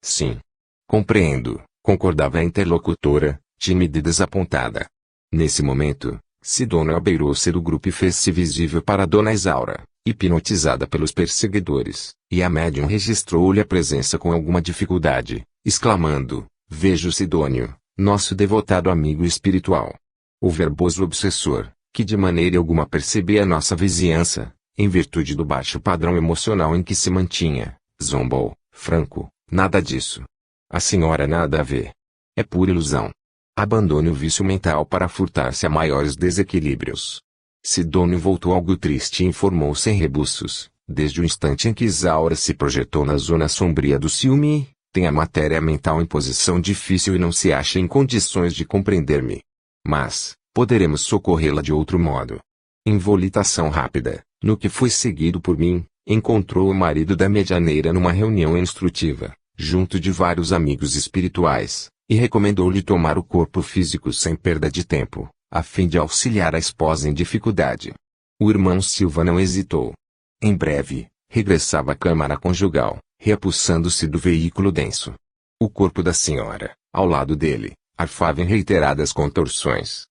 Sim. Compreendo, concordava a interlocutora, tímida e desapontada. Nesse momento, Sidônio abeirou-se do grupo e fez-se visível para Dona Isaura, hipnotizada pelos perseguidores, e a médium registrou-lhe a presença com alguma dificuldade, exclamando: "Vejo Sidônio, nosso devotado amigo espiritual." O verboso obsessor, que de maneira alguma percebia a nossa vizinhança, em virtude do baixo padrão emocional em que se mantinha, zombou: "Franco, nada disso. A senhora nada a vê. É pura ilusão. Abandone o vício mental para furtar-se a maiores desequilíbrios." Sidônio voltou algo triste e informou sem rebuços: "Desde o instante em que Isaura se projetou na zona sombria do ciúme, tem a matéria mental em posição difícil e não se acha em condições de compreender-me. Mas, poderemos socorrê-la de outro modo." Em volitação rápida, no que foi seguido por mim, encontrou o marido da medianeira numa reunião instrutiva, junto de vários amigos espirituais, e recomendou-lhe tomar o corpo físico sem perda de tempo, a fim de auxiliar a esposa em dificuldade. O irmão Silva não hesitou. Em breve, regressava à câmara conjugal, reapossando-se do veículo denso. O corpo da senhora, ao lado dele, arfava em reiteradas contorções.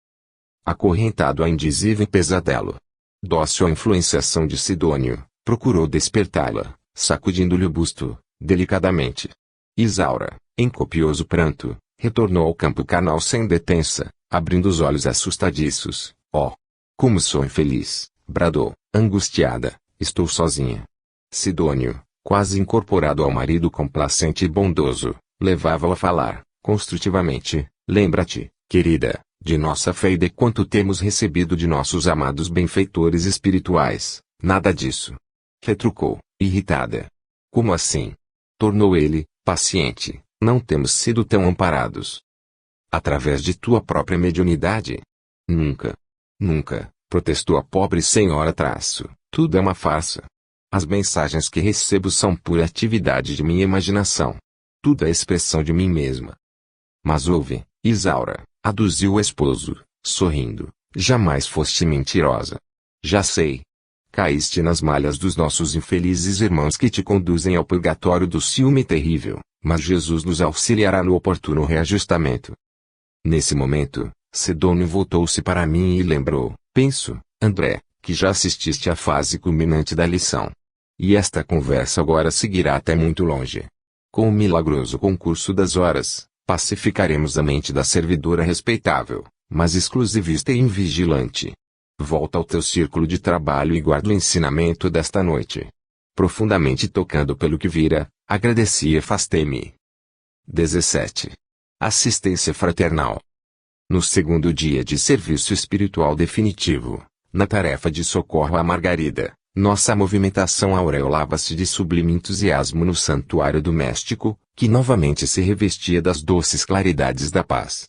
Acorrentado a indizível pesadelo. Dócil à influenciação de Sidônio, procurou despertá-la, sacudindo-lhe o busto, delicadamente. Isaura, em copioso pranto, retornou ao campo carnal sem detença, abrindo os olhos assustadiços. "Oh! Como sou infeliz!" bradou, angustiada. "Estou sozinha." Sidônio, quase incorporado ao marido complacente e bondoso, levava-o a falar, construtivamente: "Lembra-te, querida, de nossa fé e de quanto temos recebido de nossos amados benfeitores espirituais." "Nada disso," retrucou, irritada. "Como assim?" tornou ele, paciente. "Não temos sido tão amparados." "Através de tua própria mediunidade?" "Nunca. Nunca," protestou a pobre senhora traço. "Tudo é uma farsa. As mensagens que recebo são pura atividade de minha imaginação. Tudo é expressão de mim mesma." "Mas ouve, Isaura," aduziu o esposo, sorrindo, "jamais foste mentirosa. Já sei. Caíste nas malhas dos nossos infelizes irmãos que te conduzem ao purgatório do ciúme terrível, mas Jesus nos auxiliará no oportuno reajustamento." Nesse momento, Sidônio voltou-se para mim e lembrou: "Penso, André, que já assististe à fase culminante da lição. E esta conversa agora seguirá até muito longe. Com o milagroso concurso das horas, pacificaremos a mente da servidora respeitável, mas exclusivista e invigilante. Volta ao teu círculo de trabalho e guarda o ensinamento desta noite." Profundamente tocado pelo que vira, agradeci e afastei-me. 17. Assistência fraternal. No segundo dia de serviço espiritual definitivo, na tarefa de socorro a Margarida, nossa movimentação aureolava-se de sublime entusiasmo no santuário doméstico, que novamente se revestia das doces claridades da paz.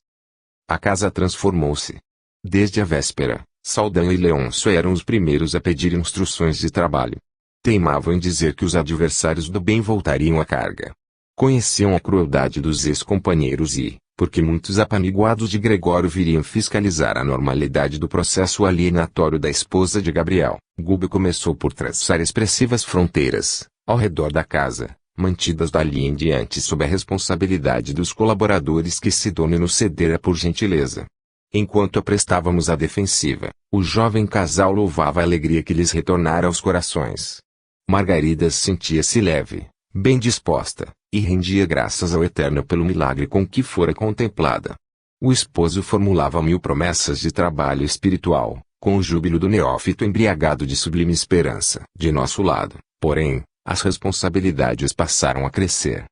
A casa transformou-se. Desde a véspera, Saldanha e Leôncio eram os primeiros a pedir instruções de trabalho. Teimavam em dizer que os adversários do bem voltariam à carga. Conheciam a crueldade dos ex-companheiros e, porque muitos apaniguados de Gregório viriam fiscalizar a normalidade do processo alienatório da esposa de Gabriel, Gúbio começou por traçar expressivas fronteiras, ao redor da casa, mantidas dali em diante sob a responsabilidade dos colaboradores que Sidônio nos cedera por gentileza. Enquanto aprestávamos a defensiva, o jovem casal louvava a alegria que lhes retornara aos corações. Margarida sentia-se leve, bem disposta, e rendia graças ao Eterno pelo milagre com que fora contemplada. O esposo formulava 1000 promessas de trabalho espiritual, com o júbilo do neófito embriagado de sublime esperança. De nosso lado, porém, as responsabilidades passaram a crescer.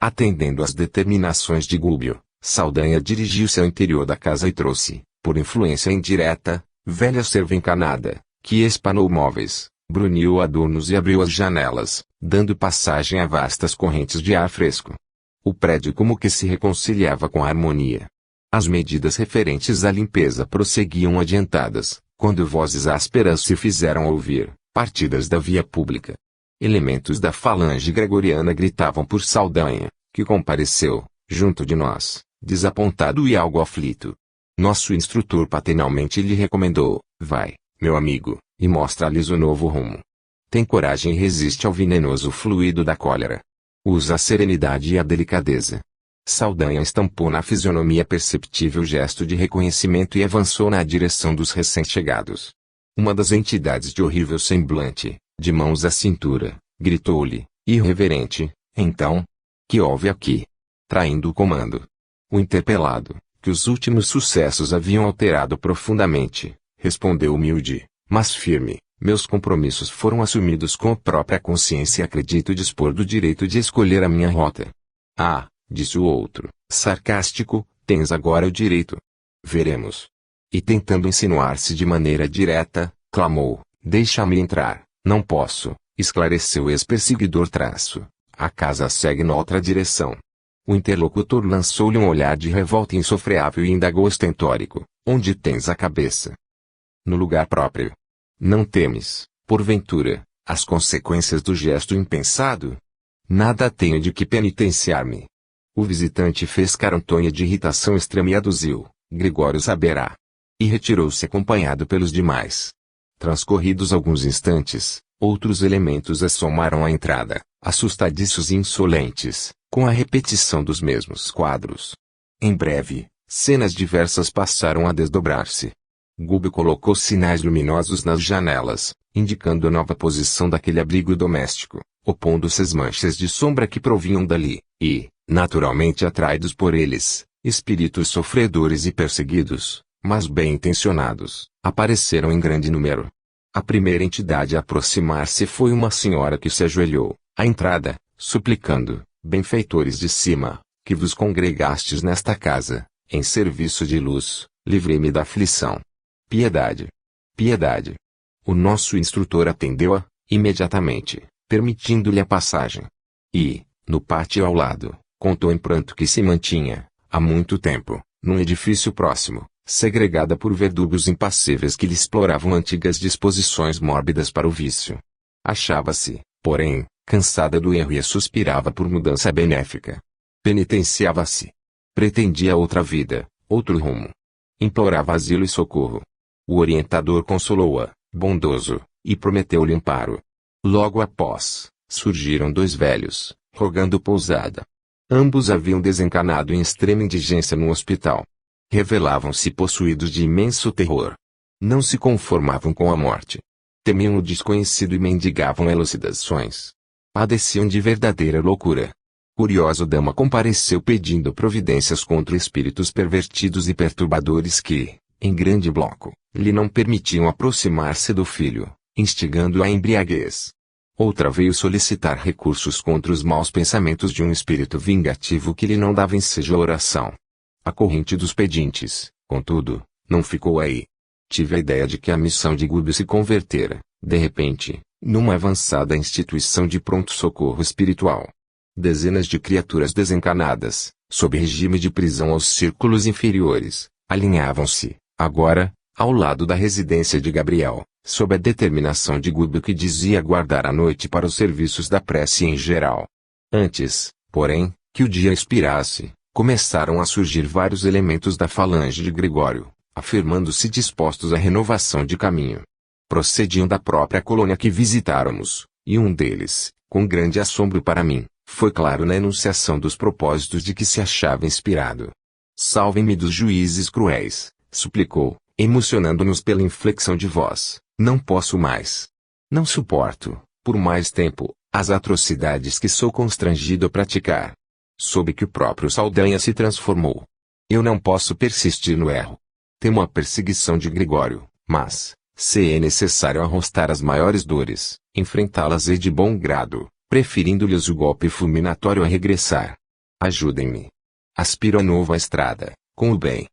Atendendo às determinações de Gúbio, Saldanha dirigiu-se ao interior da casa e trouxe, por influência indireta, velha cerva encanada, que espanou móveis, bruniu adornos e abriu as janelas, dando passagem a vastas correntes de ar fresco. O prédio como que se reconciliava com a harmonia. As medidas referentes à limpeza prosseguiam adiantadas, quando vozes ásperas se fizeram ouvir, partidas da via pública. Elementos da falange gregoriana gritavam por Saldanha, que compareceu, junto de nós, desapontado e algo aflito. Nosso instrutor paternalmente lhe recomendou: "Vai, meu amigo, e mostra-lhes o novo rumo. Tem coragem e resiste ao venenoso fluido da cólera." Usa a serenidade e a delicadeza. Saldanha estampou na fisionomia perceptível gesto de reconhecimento e avançou na direção dos recém-chegados. Uma das entidades de horrível semblante, de mãos à cintura, gritou-lhe, irreverente, então? Que houve aqui? Traindo o comando. O interpelado, que os últimos sucessos haviam alterado profundamente, respondeu humilde, mas firme, meus compromissos foram assumidos com a própria consciência e acredito dispor do direito de escolher a minha rota. Ah, disse o outro, sarcástico, tens agora o direito. Veremos. E tentando insinuar-se de maneira direta, clamou, deixa-me entrar. Não posso, esclareceu o ex-perseguidor traço. A casa segue noutra direção. O interlocutor lançou-lhe um olhar de revolta insofreável e indagou estentórico, onde tens a cabeça? No lugar próprio. Não temes, porventura, as consequências do gesto impensado? Nada tenho de que penitenciar-me. O visitante fez carantonha de irritação extrema e aduziu, Gregório saberá. E retirou-se acompanhado pelos demais. Transcorridos alguns instantes, outros elementos assomaram à entrada, assustadiços e insolentes, com a repetição dos mesmos quadros. Em breve, cenas diversas passaram a desdobrar-se. Gubbio colocou sinais luminosos nas janelas, indicando a nova posição daquele abrigo doméstico, opondo-se às manchas de sombra que provinham dali, e, naturalmente atraídos por eles, espíritos sofredores e perseguidos, mas bem intencionados, apareceram em grande número. A primeira entidade a aproximar-se foi uma senhora que se ajoelhou, à entrada, suplicando, benfeitores de cima, que vos congregastes nesta casa, em serviço de luz, livrei-me da aflição. Piedade. Piedade. O nosso instrutor atendeu-a, imediatamente, permitindo-lhe a passagem. E, no pátio ao lado, contou em pranto que se mantinha, há muito tempo, num edifício próximo, segregada por verdugos impassíveis que lhe exploravam antigas disposições mórbidas para o vício. Achava-se, porém, cansada do erro e suspirava por mudança benéfica. Penitenciava-se. Pretendia outra vida, outro rumo. Implorava asilo e socorro. O orientador consolou-a, bondoso, e prometeu-lhe amparo. Logo após, surgiram dois velhos, rogando pousada. Ambos haviam desencarnado em extrema indigência no hospital. Revelavam-se possuídos de imenso terror. Não se conformavam com a morte. Temiam o desconhecido e mendigavam elucidações. Padeciam de verdadeira loucura. Curiosa dama compareceu pedindo providências contra espíritos pervertidos e perturbadores que, em grande bloco, lhe não permitiam aproximar-se do filho, instigando-a à embriaguez. Outra veio solicitar recursos contra os maus pensamentos de um espírito vingativo que lhe não dava ensejo à oração. A corrente dos pedintes, contudo, não ficou aí. Tive a ideia de que a missão de Gubbio se convertera, de repente, numa avançada instituição de pronto-socorro espiritual. Dezenas de criaturas desencarnadas, sob regime de prisão aos círculos inferiores, alinhavam-se, agora, ao lado da residência de Gabriel, sob a determinação de Gubbio que dizia guardar a noite para os serviços da prece em geral. Antes, porém, que o dia expirasse, começaram a surgir vários elementos da falange de Gregório, afirmando-se dispostos à renovação de caminho. Procediam da própria colônia que visitáramos, e um deles, com grande assombro para mim, foi claro na enunciação dos propósitos de que se achava inspirado. Salvem-me dos juízes cruéis, suplicou, emocionando-nos pela inflexão de voz, não posso mais. Não suporto, por mais tempo, as atrocidades que sou constrangido a praticar. Soube que o próprio Saldanha se transformou. Eu não posso persistir no erro. Temo a perseguição de Gregório, mas, se é necessário arrostar as maiores dores, enfrentá-las-ei de bom grado, preferindo-lhes o golpe fulminatório a regressar. Ajudem-me. Aspiro a nova estrada, com o bem.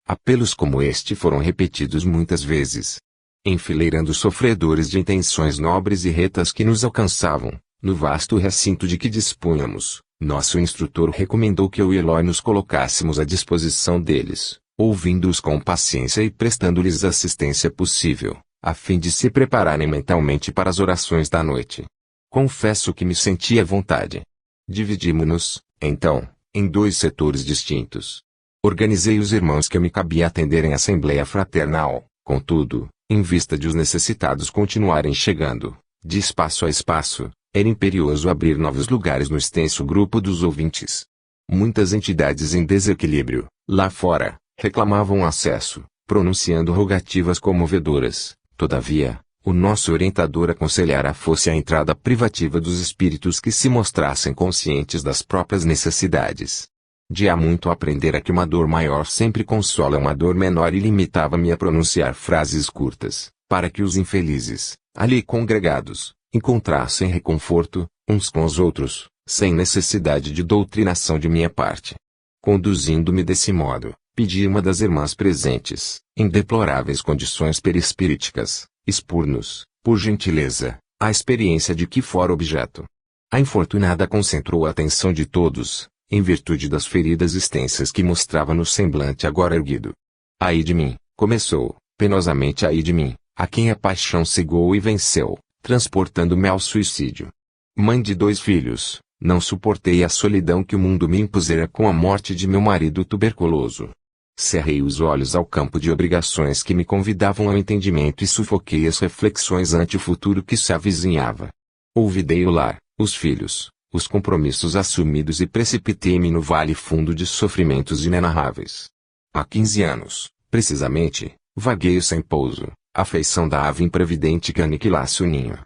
Apelos como este foram repetidos muitas vezes. Enfileirando sofredores de intenções nobres e retas que nos alcançavam, no vasto recinto de que dispunhamos, nosso instrutor recomendou que eu e Eloy nos colocássemos à disposição deles, ouvindo-os com paciência e prestando-lhes assistência possível, a fim de se prepararem mentalmente para as orações da noite. Confesso que me senti à vontade. Dividimo-nos, então, em dois setores distintos. Organizei os irmãos que me cabia atender em assembleia fraternal, contudo, em vista de os necessitados continuarem chegando, de espaço a espaço, Era imperioso abrir novos lugares no extenso grupo dos ouvintes. Muitas entidades em desequilíbrio, lá fora, reclamavam acesso, pronunciando rogativas comovedoras. Todavia, o nosso orientador aconselhara fosse a entrada privativa dos espíritos que se mostrassem conscientes das próprias necessidades. De há muito aprendera que uma dor maior sempre consola uma dor menor e limitava-me a pronunciar frases curtas, para que os infelizes, ali congregados, encontrassem reconforto, uns com os outros, sem necessidade de doutrinação de minha parte. Conduzindo-me desse modo, pedi uma das irmãs presentes, em deploráveis condições perispiríticas, expor-nos, por gentileza, a experiência de que fora objeto. A infortunada concentrou a atenção de todos, em virtude das feridas extensas que mostrava no semblante agora erguido. Ai de mim, começou, penosamente ai de mim, a quem a paixão cegou e venceu, transportando-me ao suicídio. Mãe de 2 filhos, não suportei a solidão que o mundo me impusera com a morte de meu marido tuberculoso. Cerrei os olhos ao campo de obrigações que me convidavam ao entendimento e sufoquei as reflexões ante o futuro que se avizinhava. Olvidei o lar, os filhos, os compromissos assumidos e precipitei-me no vale fundo de sofrimentos inenarráveis. Há 15 anos, precisamente, vagueio sem pouso, a feição da ave imprevidente que aniquilasse o ninho.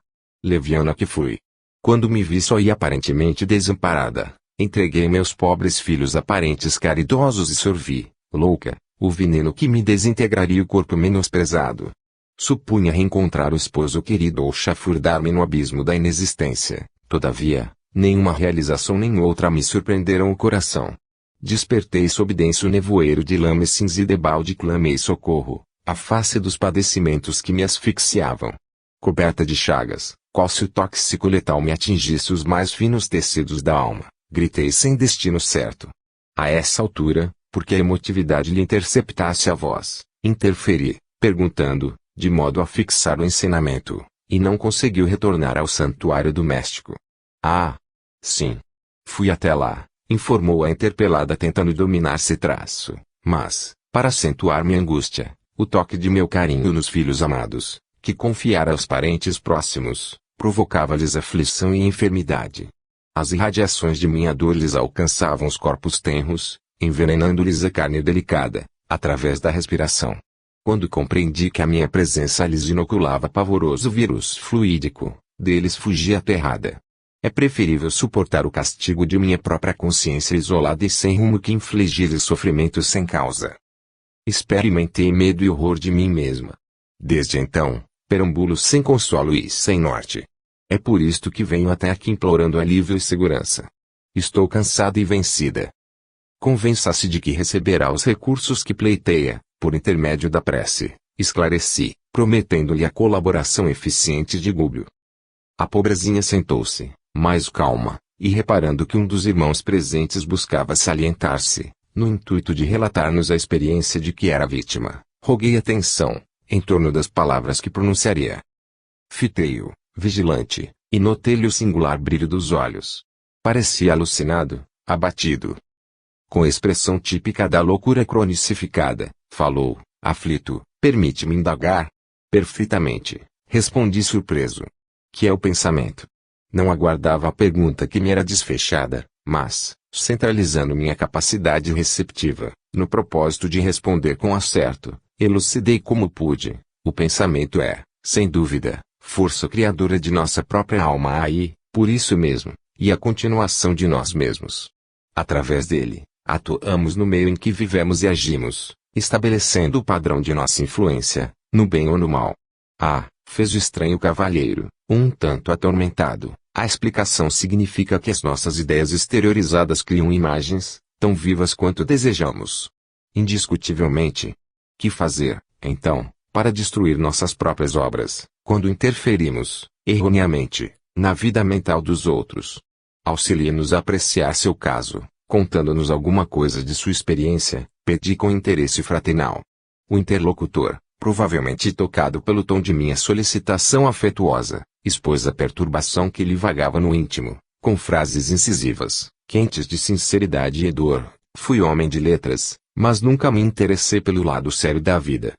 Leviana que fui. Quando me vi só e aparentemente desamparada, entreguei meus pobres filhos a parentes caridosos e sorvi, louca, o veneno que me desintegraria o corpo menosprezado. Supunha reencontrar o esposo querido ou chafurdar-me no abismo da inexistência. Todavia, nenhuma realização nem outra me surpreenderam o coração. Despertei sob denso nevoeiro de lama e cinza e debalde clamei socorro, a face dos padecimentos que me asfixiavam. Coberta de chagas, qual se o tóxico letal me atingisse os mais finos tecidos da alma, gritei sem destino certo. A essa altura, porque a emotividade lhe interceptasse a voz, interferi, perguntando, de modo a fixar o ensinamento, e não conseguiu retornar ao santuário doméstico. Ah! Sim. Fui até lá, informou a interpelada tentando dominar-se traço, mas, para acentuar minha angústia, o toque de meu carinho nos filhos amados, que confiara aos parentes próximos, provocava-lhes aflição e enfermidade. As irradiações de minha dor lhes alcançavam os corpos tenros, envenenando-lhes a carne delicada, através da respiração. Quando compreendi que a minha presença lhes inoculava pavoroso vírus fluídico, deles fugi aterrada. É preferível suportar o castigo de minha própria consciência isolada e sem rumo que infligir-lhes sofrimentos sem causa. Experimentei medo e horror de mim mesma. Desde então, perambulo sem consolo e sem norte. É por isto que venho até aqui implorando alívio e segurança. Estou cansada e vencida. Convença-se de que receberá os recursos que pleiteia, por intermédio da prece, esclareci, prometendo-lhe a colaboração eficiente de Gúbio. A pobrezinha sentou-se, mais calma, e reparando que um dos irmãos presentes buscava salientar-se, no intuito de relatar-nos a experiência de que era vítima, roguei atenção, em torno das palavras que pronunciaria. Fitei-o, vigilante, e notei-lhe o singular brilho dos olhos. Parecia alucinado, abatido. Com expressão típica da loucura cronicificada, falou, aflito, permite-me indagar? Perfeitamente, respondi surpreso. Que é o pensamento? Não aguardava a pergunta que me era desfechada, mas, centralizando minha capacidade receptiva, no propósito de responder com acerto, elucidei como pude. O pensamento é, sem dúvida, força criadora de nossa própria alma aí, por isso mesmo, e a continuação de nós mesmos. Através dele, atuamos no meio em que vivemos e agimos, estabelecendo o padrão de nossa influência, no bem ou no mal. Ah, fez o estranho cavalheiro, um tanto atormentado. A explicação significa que as nossas ideias exteriorizadas criam imagens, tão vivas quanto desejamos. Indiscutivelmente. Que fazer, então, para destruir nossas próprias obras, quando interferimos, erroneamente, na vida mental dos outros? Auxilie-nos a apreciar seu caso, contando-nos alguma coisa de sua experiência, pedi com interesse fraternal. O interlocutor, provavelmente tocado pelo tom de minha solicitação afetuosa, expôs a perturbação que lhe vagava no íntimo, com frases incisivas, quentes de sinceridade e dor. Fui homem de letras, mas nunca me interessei pelo lado sério da vida.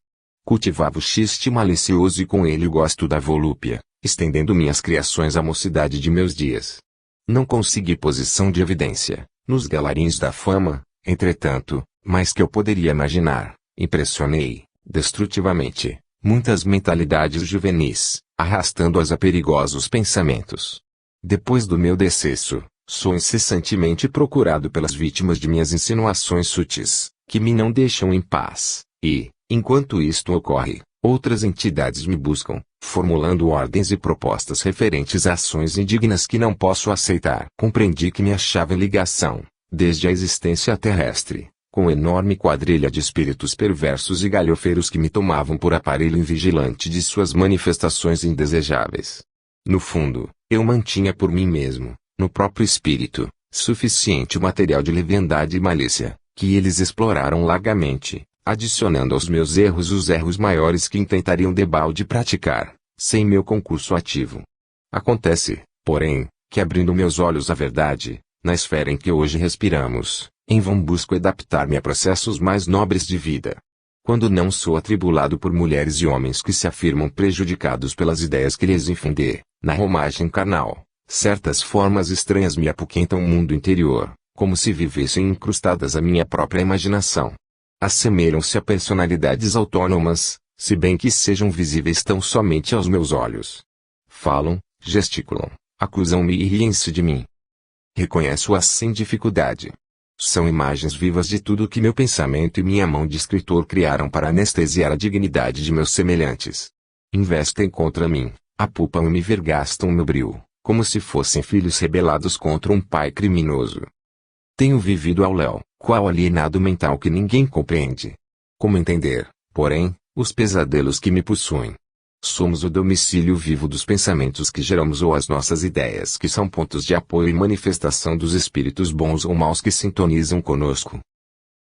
Cultivava o xiste malicioso e com ele o gosto da volúpia, estendendo minhas criações à mocidade de meus dias. Não consegui posição de evidência, nos galarins da fama, entretanto, mais que eu poderia imaginar, impressionei, destrutivamente, muitas mentalidades juvenis, arrastando-as a perigosos pensamentos. Depois do meu decesso, sou incessantemente procurado pelas vítimas de minhas insinuações sutis, que me não deixam em paz, e, enquanto isto ocorre, outras entidades me buscam, formulando ordens e propostas referentes a ações indignas que não posso aceitar. Compreendi que me achava em ligação, desde a existência terrestre, com enorme quadrilha de espíritos perversos e galhofeiros que me tomavam por aparelho invigilante de suas manifestações indesejáveis. No fundo, eu mantinha por mim mesmo, no próprio espírito, suficiente material de leviandade e malícia, que eles exploraram largamente, adicionando aos meus erros os erros maiores que intentariam debalde praticar, sem meu concurso ativo. Acontece, porém, que abrindo meus olhos à verdade, na esfera em que hoje respiramos, em vão busco adaptar-me a processos mais nobres de vida. Quando não sou atribulado por mulheres e homens que se afirmam prejudicados pelas ideias que lhes infundem, na romagem carnal, certas formas estranhas me apoquentam o mundo interior, como se vivessem incrustadas à minha própria imaginação. Assemelham-se a personalidades autônomas, se bem que sejam visíveis tão somente aos meus olhos. Falam, gesticulam, acusam-me e riem-se de mim. Reconheço-as sem dificuldade. São imagens vivas de tudo que meu pensamento e minha mão de escritor criaram para anestesiar a dignidade de meus semelhantes. Investem contra mim, apupam e me vergastam meu brio, como se fossem filhos rebelados contra um pai criminoso. Tenho vivido ao léu, qual alienado mental que ninguém compreende. Como entender, porém, os pesadelos que me possuem? Somos o domicílio vivo dos pensamentos que geramos ou as nossas ideias que são pontos de apoio e manifestação dos espíritos bons ou maus que sintonizam conosco.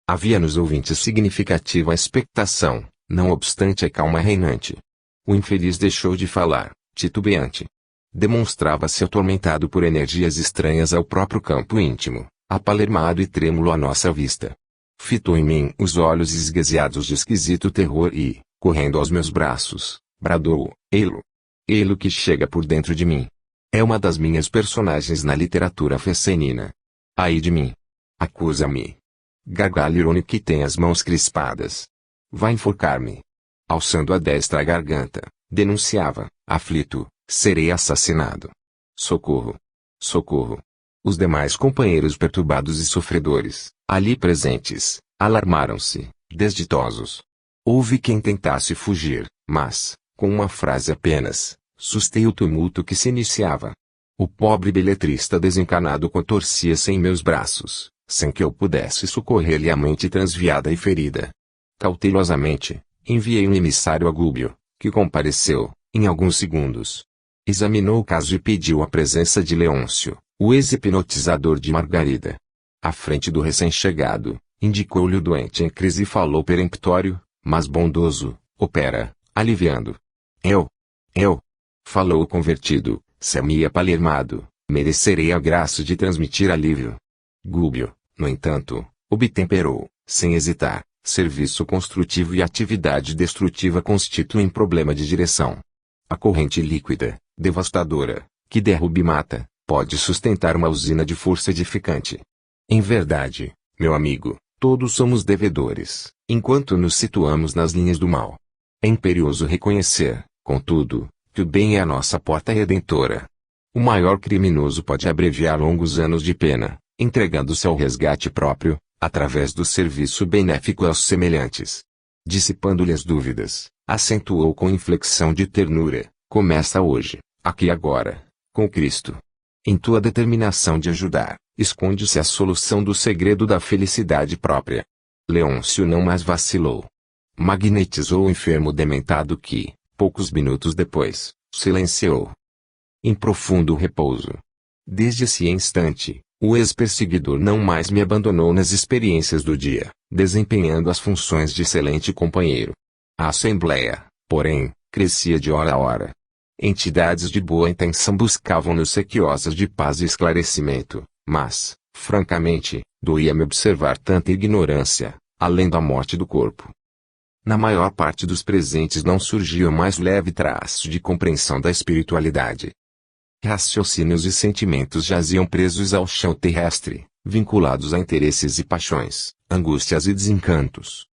Havia nos ouvintes significativa expectação, não obstante a calma reinante. O infeliz deixou de falar, titubeante. Demonstrava-se atormentado por energias estranhas ao próprio campo íntimo, apalermado e trêmulo à nossa vista. Fitou em mim os olhos esgazeados de esquisito terror e, correndo aos meus braços, bradou: Elo! Elo que chega por dentro de mim. É uma das minhas personagens na literatura fecenina. Ai de mim! Acusa-me! Gargalho irônico que tem as mãos crispadas. Vai enforcar-me! Alçando a destra a garganta, denunciava, aflito: serei assassinado. Socorro! Socorro! Os demais companheiros perturbados e sofredores, ali presentes, alarmaram-se, desditosos. Houve quem tentasse fugir, mas, com uma frase apenas, sustei o tumulto que se iniciava. O pobre beletrista desencanado contorcia-se em meus braços, sem que eu pudesse socorrer-lhe a mente transviada e ferida. Cautelosamente, enviei um emissário a Gúbio, que compareceu, em alguns segundos. Examinou o caso e pediu a presença de Leôncio, o ex-hipnotizador de Margarida. À frente do recém-chegado, indicou-lhe o doente em crise e falou peremptório, mas bondoso: opera, aliviando. Eu, falou o convertido, semi-apalermado, merecerei a graça de transmitir alívio. Gúbio, no entanto, obtemperou, sem hesitar: serviço construtivo e atividade destrutiva constituem problema de direção. A corrente líquida, devastadora, que derruba e mata, pode sustentar uma usina de força edificante. Em verdade, meu amigo, todos somos devedores, enquanto nos situamos nas linhas do mal. É imperioso reconhecer, contudo, que o bem é a nossa porta redentora. O maior criminoso pode abreviar longos anos de pena, entregando-se ao resgate próprio, através do serviço benéfico aos semelhantes. Dissipando-lhe as dúvidas, acentuou com inflexão de ternura: começa hoje, aqui e agora, com Cristo. Em tua determinação de ajudar, esconde-se a solução do segredo da felicidade própria. Leôncio não mais vacilou. Magnetizou o enfermo dementado que, poucos minutos depois, silenciou em profundo repouso. Desde esse instante, o ex-perseguidor não mais me abandonou nas experiências do dia, desempenhando as funções de excelente companheiro. A assembleia, porém, crescia de hora a hora. Entidades de boa intenção buscavam-nos sequiosas de paz e esclarecimento, mas, francamente, doía-me observar tanta ignorância, além da morte do corpo. Na maior parte dos presentes não surgia o mais leve traço de compreensão da espiritualidade. Raciocínios e sentimentos jaziam presos ao chão terrestre, vinculados a interesses e paixões, angústias e desencantos.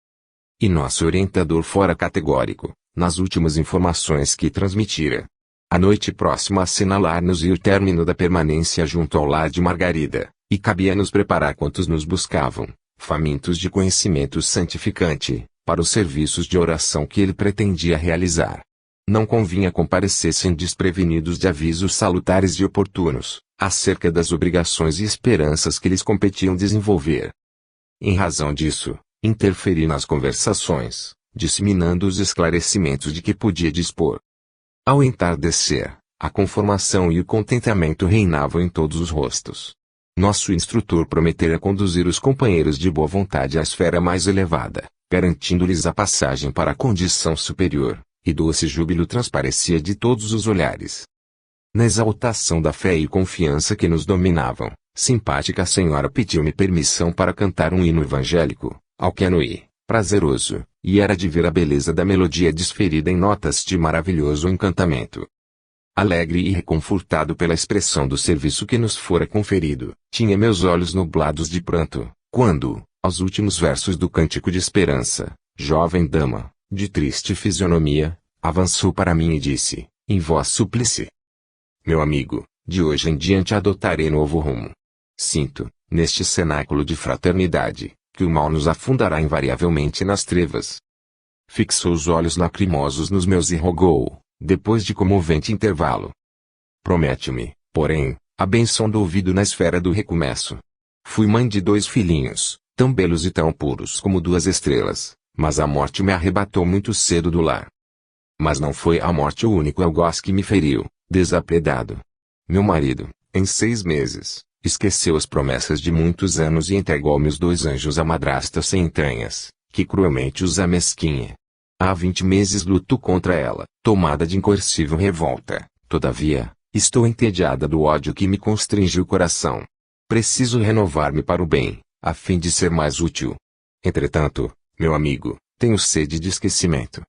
E nosso orientador fora categórico, nas últimas informações que transmitira. A noite próxima a assinalar-nos o término da permanência junto ao lar de Margarida, e cabia-nos preparar quantos nos buscavam, famintos de conhecimento santificante, para os serviços de oração que ele pretendia realizar. Não convinha comparecessem desprevenidos de avisos salutares e oportunos, acerca das obrigações e esperanças que lhes competiam desenvolver. Em razão disso, interferi nas conversações, disseminando os esclarecimentos de que podia dispor. Ao entardecer, a conformação e o contentamento reinavam em todos os rostos. Nosso instrutor prometera conduzir os companheiros de boa vontade à esfera mais elevada, garantindo-lhes a passagem para a condição superior, e doce júbilo transparecia de todos os olhares. Na exaltação da fé e confiança que nos dominavam, simpática senhora pediu-me permissão para cantar um hino evangélico, ao que anuí, prazeroso, e era de ver a beleza da melodia desferida em notas de maravilhoso encantamento. Alegre e reconfortado pela expressão do serviço que nos fora conferido, tinha meus olhos nublados de pranto, quando, aos últimos versos do Cântico de Esperança, jovem dama, de triste fisionomia, avançou para mim e disse, em voz súplice: meu amigo, de hoje em diante adotarei novo rumo. Sinto, neste cenáculo de fraternidade, que o mal nos afundará invariavelmente nas trevas. Fixou os olhos lacrimosos nos meus e rogou, depois de comovente intervalo: promete-me, porém, a bênção do ouvido na esfera do recomeço. Fui mãe de 2 filhinhos, tão belos e tão puros como 2 estrelas, mas a morte me arrebatou muito cedo do lar. Mas não foi a morte o único algoz que me feriu, desapiedado. Meu marido, em 6 meses, esqueceu as promessas de muitos anos e entregou-me os 2 anjos à madrasta sem entranhas, que cruelmente os amesquinha. Há 20 meses luto contra ela, tomada de incoercível revolta. Todavia, estou entediada do ódio que me constringe o coração. Preciso renovar-me para o bem, a fim de ser mais útil. Entretanto, meu amigo, tenho sede de esquecimento.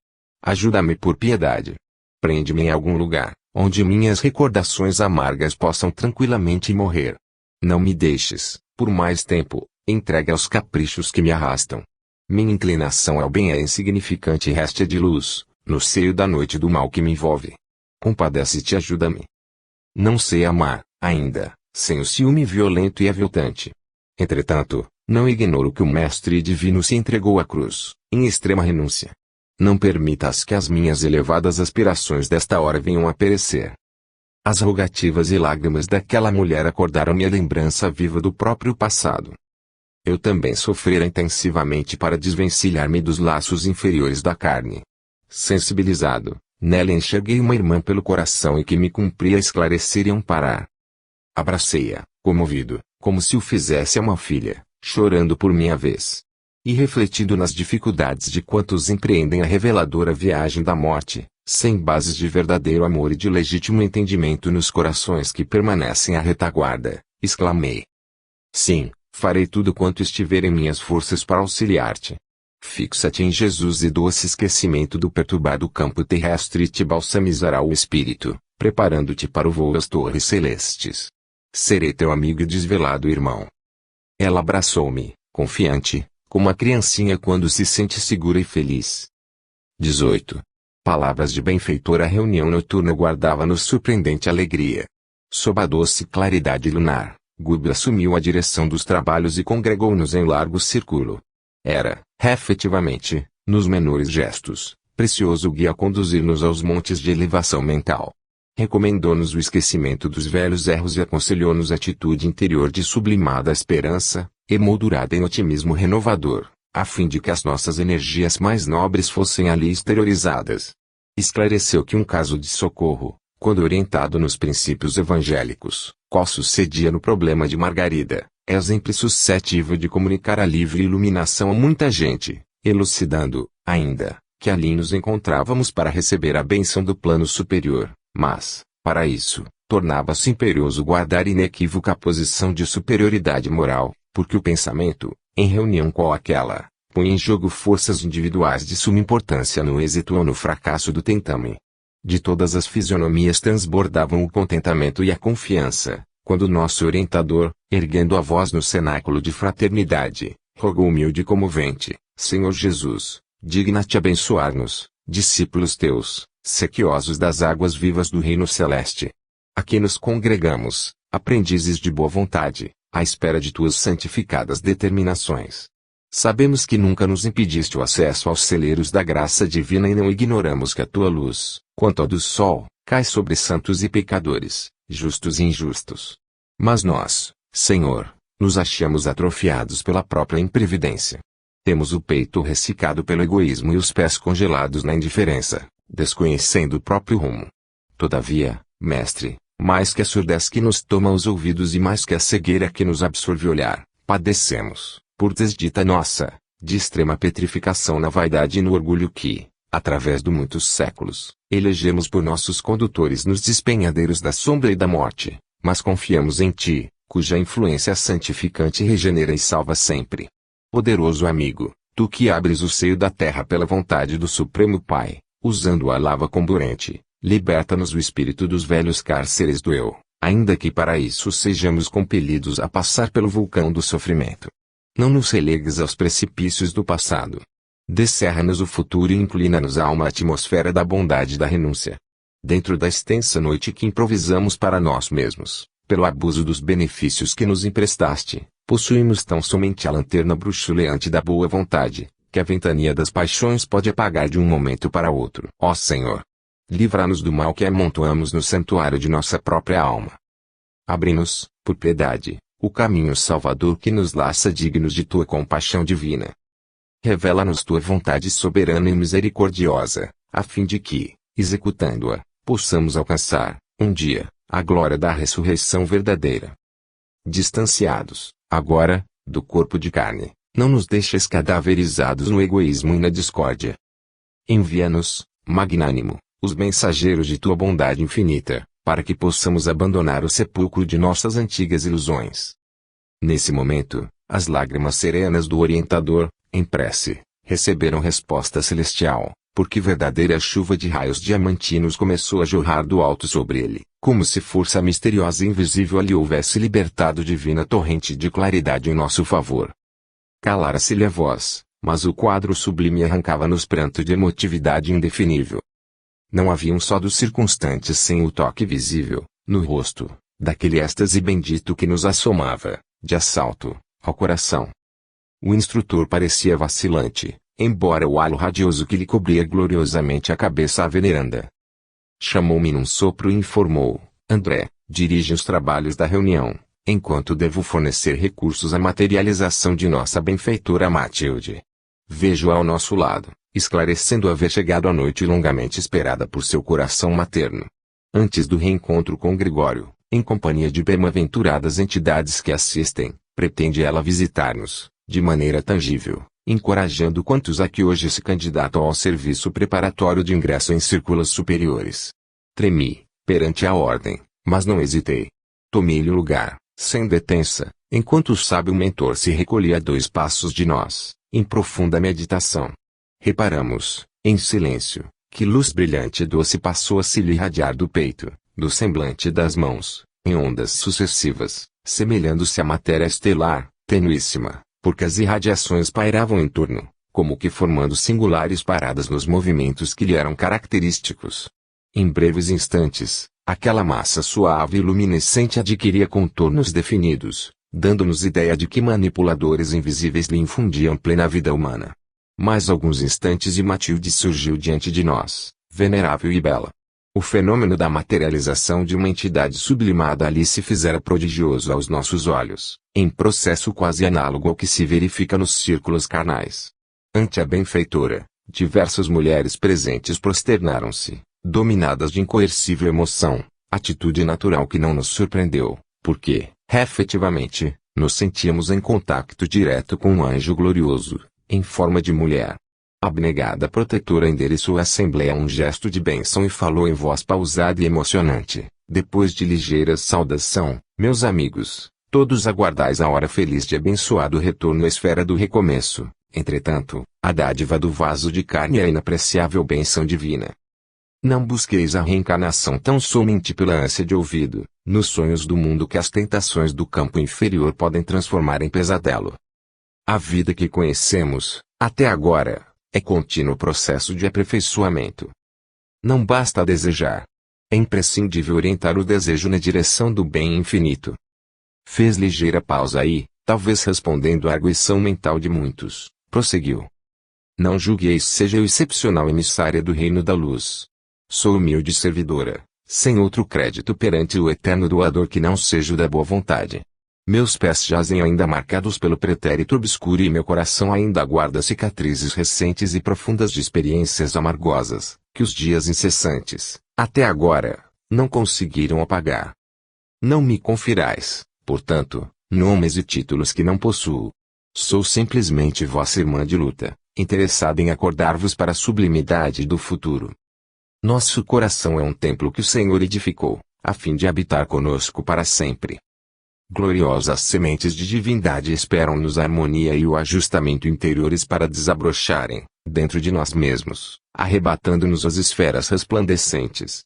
Ajuda-me por piedade. Prende-me em algum lugar, onde minhas recordações amargas possam tranquilamente morrer. Não me deixes, por mais tempo, entregue aos caprichos que me arrastam. Minha inclinação ao bem é insignificante réstia de luz, no seio da noite do mal que me envolve. Compadece-te e ajuda-me. Não sei amar, ainda, sem o ciúme violento e aviltante. Entretanto, não ignoro que o Mestre Divino se entregou à cruz, em extrema renúncia. Não permitas que as minhas elevadas aspirações desta hora venham a perecer. As rogativas e lágrimas daquela mulher acordaram-me a lembrança viva do próprio passado. Eu também sofrera intensivamente para desvencilhar-me dos laços inferiores da carne. Sensibilizado, nela enxerguei uma irmã pelo coração e que me cumpria esclarecer e amparar. Abracei-a, comovido, como se o fizesse a uma filha, chorando por minha vez. E refletindo nas dificuldades de quantos empreendem a reveladora viagem da morte, sem bases de verdadeiro amor e de legítimo entendimento nos corações que permanecem à retaguarda, exclamei: sim, farei tudo quanto estiver em minhas forças para auxiliar-te. Fixa-te em Jesus e doce esquecimento do perturbado campo terrestre te balsamizará o espírito, preparando-te para o voo às torres celestes. Serei teu amigo e desvelado irmão. Ela abraçou-me, confiante, como a criancinha quando se sente segura e feliz. 18. Palavras de benfeitor. A reunião noturna guardava-nos surpreendente alegria. Sob a doce claridade lunar, Gubbio assumiu a direção dos trabalhos e congregou-nos em largo círculo. Era, efetivamente, nos menores gestos, precioso guia a conduzir-nos aos montes de elevação mental. Recomendou-nos o esquecimento dos velhos erros e aconselhou-nos atitude interior de sublimada esperança, emoldurada em otimismo renovador, a fim de que as nossas energias mais nobres fossem ali exteriorizadas. Esclareceu que um caso de socorro, quando orientado nos princípios evangélicos, qual sucedia no problema de Margarida, é sempre suscetível de comunicar alívio e iluminação a muita gente, elucidando, ainda, que ali nos encontrávamos para receber a bênção do plano superior, mas, para isso, tornava-se imperioso guardar inequívoca a posição de superioridade moral, porque o pensamento, em reunião com aquela, põe em jogo forças individuais de suma importância no êxito ou no fracasso do tentame. De todas as fisionomias transbordavam o contentamento e a confiança, quando nosso orientador, erguendo a voz no cenáculo de fraternidade, rogou humilde e comovente: Senhor Jesus, digna-te abençoar-nos, discípulos teus, sequiosos das águas vivas do reino celeste. Aqui nos congregamos, aprendizes de boa vontade, à espera de tuas santificadas determinações. Sabemos que nunca nos impediste o acesso aos celeiros da graça divina e não ignoramos que a tua luz, quanto a do sol, cai sobre santos e pecadores, justos e injustos. Mas nós, Senhor, nos achamos atrofiados pela própria imprevidência. Temos o peito ressecado pelo egoísmo e os pés congelados na indiferença, desconhecendo o próprio rumo. Todavia, Mestre, mais que a surdez que nos toma os ouvidos e mais que a cegueira que nos absorve o olhar, padecemos, por desdita nossa, de extrema petrificação na vaidade e no orgulho que, através de muitos séculos, elegemos por nossos condutores nos despenhadeiros da sombra e da morte, mas confiamos em Ti, cuja influência santificante regenera e salva sempre. Poderoso amigo, Tu que abres o seio da terra pela vontade do Supremo Pai, usando a lava comburente, liberta-nos do espírito dos velhos cárceres do eu, ainda que para isso sejamos compelidos a passar pelo vulcão do sofrimento. Não nos relegues aos precipícios do passado. Descerra-nos o futuro e inclina-nos a uma atmosfera da bondade e da renúncia. Dentro da extensa noite que improvisamos para nós mesmos, pelo abuso dos benefícios que nos emprestaste, possuímos tão somente a lanterna bruxuleante da boa vontade, que a ventania das paixões pode apagar de um momento para outro. Ó Senhor! Livra-nos do mal que amontoamos no santuário de nossa própria alma. Abre-nos, por piedade, o caminho salvador que nos laça dignos de Tua compaixão divina. Revela-nos Tua vontade soberana e misericordiosa, a fim de que, executando-a, possamos alcançar, um dia, a glória da ressurreição verdadeira. Distanciados, agora, do corpo de carne, não nos deixes cadaverizados no egoísmo e na discórdia. Envia-nos, magnânimo, os mensageiros de Tua bondade infinita, para que possamos abandonar o sepulcro de nossas antigas ilusões. Nesse momento, as lágrimas serenas do orientador, em prece, receberam resposta celestial, porque verdadeira chuva de raios diamantinos começou a jorrar do alto sobre ele, como se força misteriosa e invisível lhe houvesse libertado divina torrente de claridade em nosso favor. Calara-se-lhe a voz, mas o quadro sublime arrancava-nos pranto de emotividade indefinível. Não havia um só dos circunstantes sem o toque visível, no rosto, daquele êxtase bendito que nos assomava, de assalto, ao coração. O instrutor parecia vacilante, embora o halo radioso que lhe cobria gloriosamente a cabeça a veneranda. Chamou-me num sopro e informou: André, dirige os trabalhos da reunião, enquanto devo fornecer recursos à materialização de nossa benfeitora Matilde. Vejo-a ao nosso lado, esclarecendo haver chegado a noite longamente esperada por seu coração materno. Antes do reencontro com Gregório, em companhia de bem-aventuradas entidades que assistem, pretende ela visitar-nos, de maneira tangível, encorajando quantos a que hoje se candidatam ao serviço preparatório de ingresso em círculos superiores. Tremi, perante a ordem, mas não hesitei. Tomei-lhe o lugar, sem detença, enquanto o sábio mentor se recolhia a 2 passos de nós, em profunda meditação. Reparamos, em silêncio, que luz brilhante e doce passou a se lhe irradiar do peito, do semblante e das mãos, em ondas sucessivas, semelhando-se à matéria estelar, tenuíssima, porque as irradiações pairavam em torno, como que formando singulares paradas nos movimentos que lhe eram característicos. Em breves instantes, aquela massa suave e luminescente adquiria contornos definidos, dando-nos ideia de que manipuladores invisíveis lhe infundiam plena vida humana. Mais alguns instantes e Matilde surgiu diante de nós, venerável e bela. O fenômeno da materialização de uma entidade sublimada ali se fizera prodigioso aos nossos olhos, em processo quase análogo ao que se verifica nos círculos carnais. Ante a benfeitora, diversas mulheres presentes prosternaram-se, dominadas de incoercível emoção, atitude natural que não nos surpreendeu, porque, efetivamente, nos sentíamos em contacto direto com um anjo glorioso, em forma de mulher. A abnegada protetora endereçou à assembleia um gesto de bênção e falou em voz pausada e emocionante, depois de ligeira saudação: meus amigos, todos aguardais a hora feliz de abençoado retorno à esfera do recomeço, Entretanto, a dádiva do vaso de carne é a inapreciável bênção divina. Não busqueis a reencarnação tão somente pela ânsia de ouvido, nos sonhos do mundo que as tentações do campo inferior podem transformar em pesadelo. A vida que conhecemos, até agora, é contínuo processo de aperfeiçoamento. Não basta desejar. É imprescindível orientar o desejo na direção do bem infinito. Fez ligeira pausa e, talvez respondendo à arguição mental de muitos, prosseguiu. Não julgueis seja eu excepcional emissária do reino da luz. Sou humilde servidora, sem outro crédito perante o eterno doador que não seja o da boa vontade. Meus pés jazem ainda marcados pelo pretérito obscuro e meu coração ainda guarda cicatrizes recentes e profundas de experiências amargosas, que os dias incessantes, até agora, não conseguiram apagar. Não me confirais, portanto, nomes e títulos que não possuo. Sou simplesmente vossa irmã de luta, interessada em acordar-vos para a sublimidade do futuro. Nosso coração é um templo que o Senhor edificou, a fim de habitar conosco para sempre. Gloriosas sementes de divindade esperam-nos a harmonia e o ajustamento interiores para desabrocharem, dentro de nós mesmos, arrebatando-nos as esferas resplandecentes.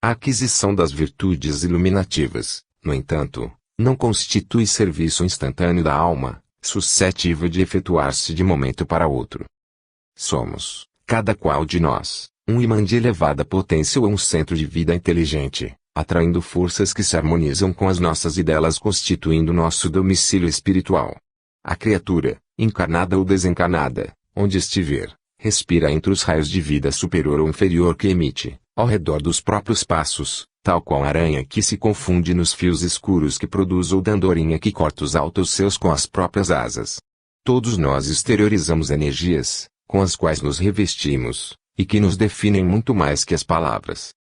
A aquisição das virtudes iluminativas, no entanto, não constitui serviço instantâneo da alma, suscetível de efetuar-se de momento para outro. Somos, cada qual de nós, um imã de elevada potência ou um centro de vida inteligente, atraindo forças que se harmonizam com as nossas e delas constituindo nosso domicílio espiritual. A criatura, encarnada ou desencarnada, onde estiver, respira entre os raios de vida superior ou inferior que emite, ao redor dos próprios passos, tal qual a aranha que se confunde nos fios escuros que produz ou da andorinha que corta os altos seus com as próprias asas. Todos nós exteriorizamos energias, com as quais nos revestimos, e que nos definem muito mais que as palavras.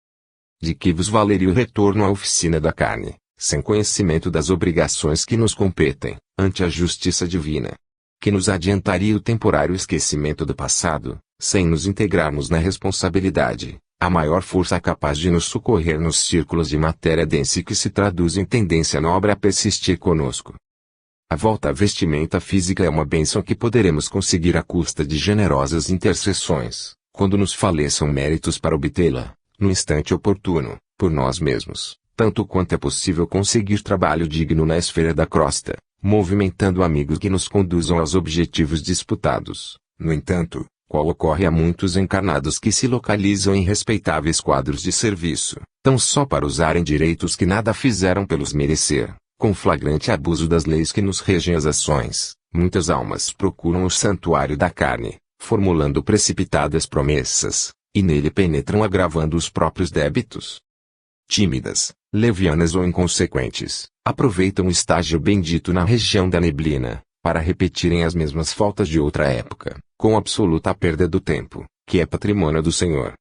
De que vos valeria o retorno à oficina da carne, sem conhecimento das obrigações que nos competem, ante a justiça divina? Que nos adiantaria o temporário esquecimento do passado, sem nos integrarmos na responsabilidade, a maior força capaz de nos socorrer nos círculos de matéria densa que se traduz em tendência nobre a persistir conosco? A volta à vestimenta física é uma bênção que poderemos conseguir à custa de generosas intercessões, quando nos faleçam méritos para obtê-la, no instante oportuno, por nós mesmos, tanto quanto é possível conseguir trabalho digno na esfera da crosta, movimentando amigos que nos conduzam aos objetivos disputados. No entanto, qual ocorre a muitos encarnados que se localizam em respeitáveis quadros de serviço, tão só para usarem direitos que nada fizeram pelos merecer, com flagrante abuso das leis que nos regem as ações, muitas almas procuram o santuário da carne, formulando precipitadas promessas, e nele penetram agravando os próprios débitos. Tímidas, levianas ou inconsequentes, aproveitam o estágio bendito na região da neblina, para repetirem as mesmas faltas de outra época, com absoluta perda do tempo, que é patrimônio do Senhor.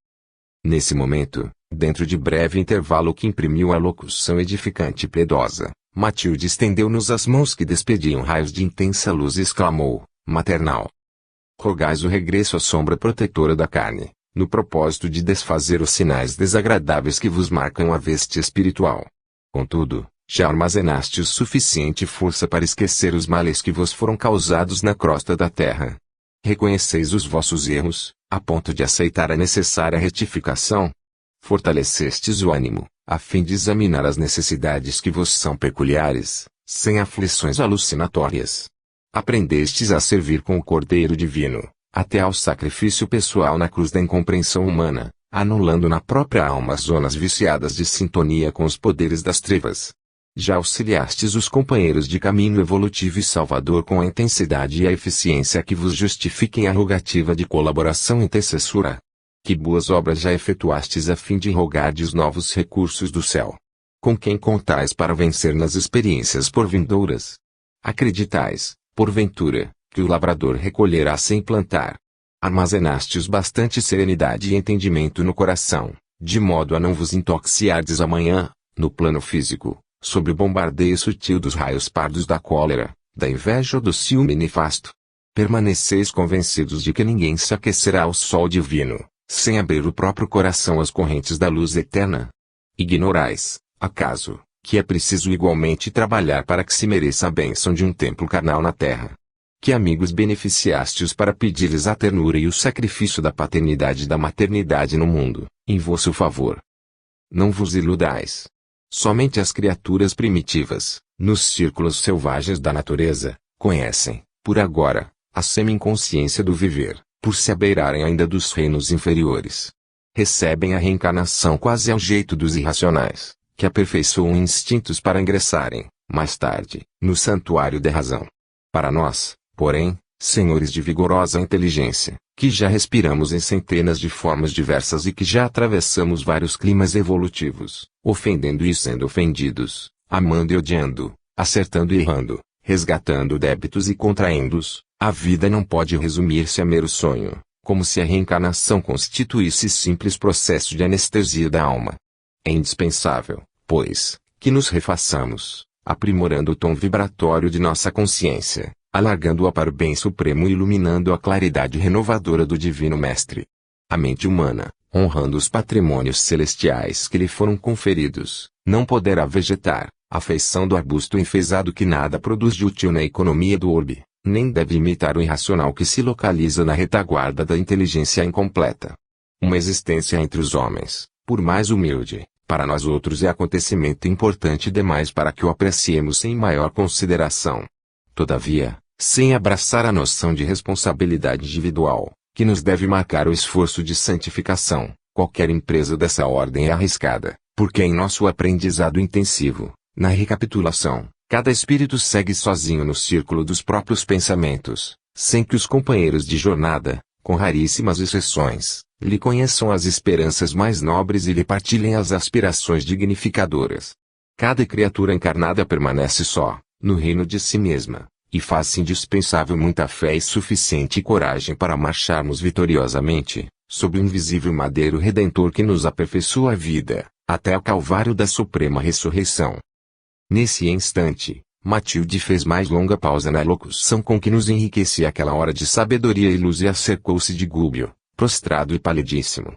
Nesse momento, dentro de breve intervalo que imprimiu a locução edificante e piedosa, Matilde estendeu-nos as mãos que despediam raios de intensa luz e exclamou, maternal: rogais o regresso à sombra protetora da carne, no propósito de desfazer os sinais desagradáveis que vos marcam a veste espiritual. Contudo, já armazenastes suficiente força para esquecer os males que vos foram causados na crosta da terra. Reconheceis os vossos erros, a ponto de aceitar a necessária retificação. Fortalecestes o ânimo, a fim de examinar as necessidades que vos são peculiares, sem aflições alucinatórias. Aprendestes a servir com o Cordeiro Divino, até ao sacrifício pessoal na cruz da incompreensão humana, anulando na própria alma as zonas viciadas de sintonia com os poderes das trevas. Já auxiliastes os companheiros de caminho evolutivo e salvador com a intensidade e a eficiência que vos justifiquem a rogativa de colaboração intercessora. Que boas obras já efetuastes a fim de rogardes novos recursos do céu? Com quem contais para vencer nas experiências porvindouras? Acreditais, porventura, que o lavrador recolherá sem plantar? Armazenastes bastante serenidade e entendimento no coração, de modo a não vos intoxiardes amanhã, no plano físico, sob o bombardeio sutil dos raios pardos da cólera, da inveja ou do ciúme nefasto. Permaneceis convencidos de que ninguém se aquecerá ao sol divino, sem abrir o próprio coração às correntes da luz eterna? Ignorais, acaso, que é preciso igualmente trabalhar para que se mereça a bênção de um templo carnal na terra? Que amigos beneficiastes para pedir-lhes a ternura e o sacrifício da paternidade e da maternidade no mundo, em vosso favor. Não vos iludais. Somente as criaturas primitivas, nos círculos selvagens da natureza, conhecem, por agora, a semi-inconsciência do viver, por se abeirarem ainda dos reinos inferiores. Recebem a reencarnação quase ao jeito dos irracionais, que aperfeiçoam instintos para ingressarem, mais tarde, no santuário da razão. Para nós, porém, senhores de vigorosa inteligência, que já respiramos em centenas de formas diversas e que já atravessamos vários climas evolutivos, ofendendo e sendo ofendidos, amando e odiando, acertando e errando, resgatando débitos e contraindo-os, a vida não pode resumir-se a mero sonho, como se a reencarnação constituísse simples processo de anestesia da alma. É indispensável, pois, que nos refaçamos, aprimorando o tom vibratório de nossa consciência, alargando-a para o bem supremo e iluminando a claridade renovadora do Divino Mestre. A mente humana, honrando os patrimônios celestiais que lhe foram conferidos, não poderá vegetar, à feição do arbusto enfezado que nada produz de útil na economia do orbe, nem deve imitar o irracional que se localiza na retaguarda da inteligência incompleta. Uma existência entre os homens, por mais humilde, para nós outros é acontecimento importante demais para que o apreciemos sem maior consideração. Todavia, sem abraçar a noção de responsabilidade individual, que nos deve marcar o esforço de santificação, qualquer empresa dessa ordem é arriscada, porque em nosso aprendizado intensivo, na recapitulação, cada espírito segue sozinho no círculo dos próprios pensamentos, sem que os companheiros de jornada, com raríssimas exceções, lhe conheçam as esperanças mais nobres e lhe partilhem as aspirações dignificadoras. Cada criatura encarnada permanece só, no reino de si mesma, e faz-se indispensável muita fé e suficiente coragem para marcharmos vitoriosamente, sob o invisível madeiro redentor que nos aperfeiçoa a vida, até o calvário da suprema ressurreição. Nesse instante, Matilde fez mais longa pausa na locução com que nos enriquecia aquela hora de sabedoria e luz e acercou-se de Gúbio, prostrado e palidíssimo.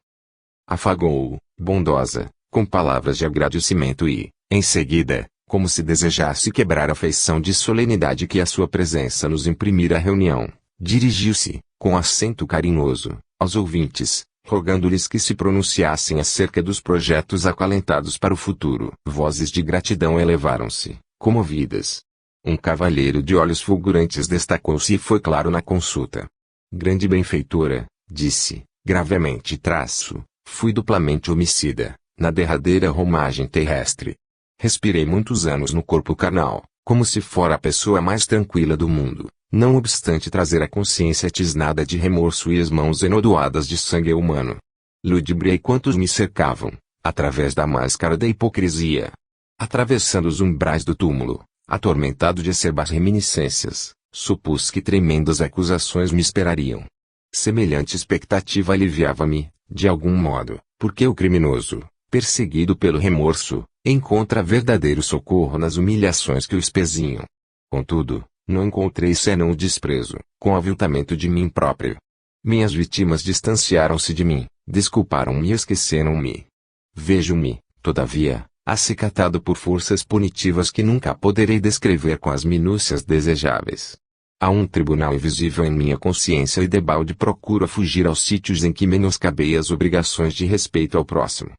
Afagou-o, bondosa, com palavras de agradecimento e, em seguida, como se desejasse quebrar a feição de solenidade que a sua presença nos imprimira à reunião, dirigiu-se, com acento carinhoso, aos ouvintes, rogando-lhes que se pronunciassem acerca dos projetos acalentados para o futuro. Vozes de gratidão elevaram-se, comovidas. Um cavalheiro de olhos fulgurantes destacou-se e foi claro na consulta. Grande benfeitora, disse, gravemente fui duplamente homicida, na derradeira romagem terrestre. Respirei muitos anos no corpo carnal, como se fora a pessoa mais tranquila do mundo, não obstante trazer a consciência tisnada de remorso e as mãos enodoadas de sangue humano. Ludibriei quantos me cercavam, através da máscara da hipocrisia. Atravessando os umbrais do túmulo, atormentado de acerbas reminiscências, supus que tremendas acusações me esperariam. Semelhante expectativa aliviava-me, de algum modo, porque o criminoso, perseguido pelo remorso, encontra verdadeiro socorro nas humilhações que o espezinham. Contudo, não encontrei senão o desprezo, com aviltamento de mim próprio. Minhas vítimas distanciaram-se de mim, desculparam-me e esqueceram-me. Vejo-me, todavia, acicatado por forças punitivas que nunca poderei descrever com as minúcias desejáveis. Há um tribunal invisível em minha consciência e debalde procuro fugir aos sítios em que menoscabei as obrigações de respeito ao próximo.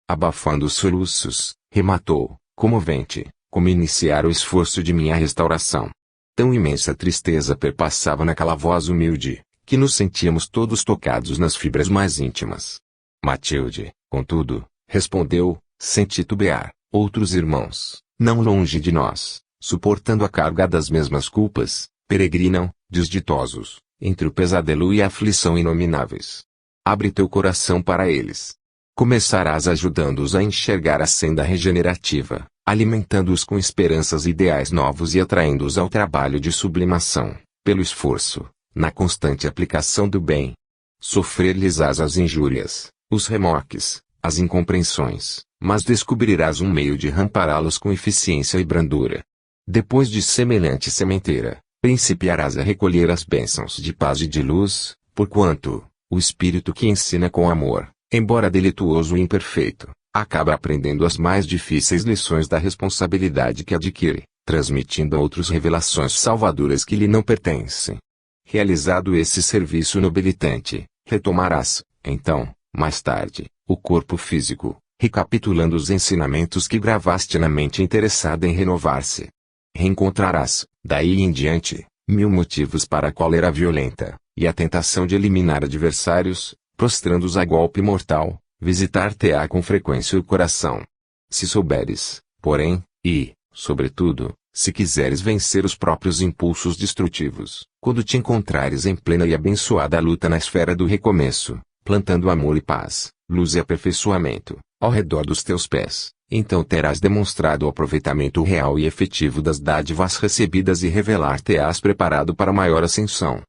Abafando os soluços, rematou, comovente, como iniciar o esforço de minha restauração. Tão imensa tristeza perpassava naquela voz humilde, que nos sentíamos todos tocados nas fibras mais íntimas. Matilde, contudo, respondeu, sem titubear, outros irmãos, não longe de nós, suportando a carga das mesmas culpas, peregrinam, desditosos, entre o pesadelo e a aflição inomináveis. Abre teu coração para eles. Começarás ajudando-os a enxergar a senda regenerativa, alimentando-os com esperanças e ideais novos e atraindo-os ao trabalho de sublimação, pelo esforço, na constante aplicação do bem. Sofrer-lhes-ás as injúrias, os remorques, as incompreensões, mas descobrirás um meio de rampará-los com eficiência e brandura. Depois de semelhante sementeira, principiarás a recolher as bênçãos de paz e de luz, porquanto, o espírito que ensina com amor, embora delituoso e imperfeito, acaba aprendendo as mais difíceis lições da responsabilidade que adquire, transmitindo a outros revelações salvadoras que lhe não pertencem. Realizado esse serviço nobilitante, retomarás, então, mais tarde, o corpo físico, recapitulando os ensinamentos que gravaste na mente interessada em renovar-se. Reencontrarás, daí em diante, 1000 motivos para a cólera violenta, e a tentação de eliminar adversários, prostrando-os a golpe mortal, visitar-te-á com frequência o coração. Se souberes, porém, e, sobretudo, se quiseres vencer os próprios impulsos destrutivos, quando te encontrares em plena e abençoada luta na esfera do recomeço, plantando amor e paz, luz e aperfeiçoamento, ao redor dos teus pés, então terás demonstrado o aproveitamento real e efetivo das dádivas recebidas e revelar-te-ás preparado para maior ascensão.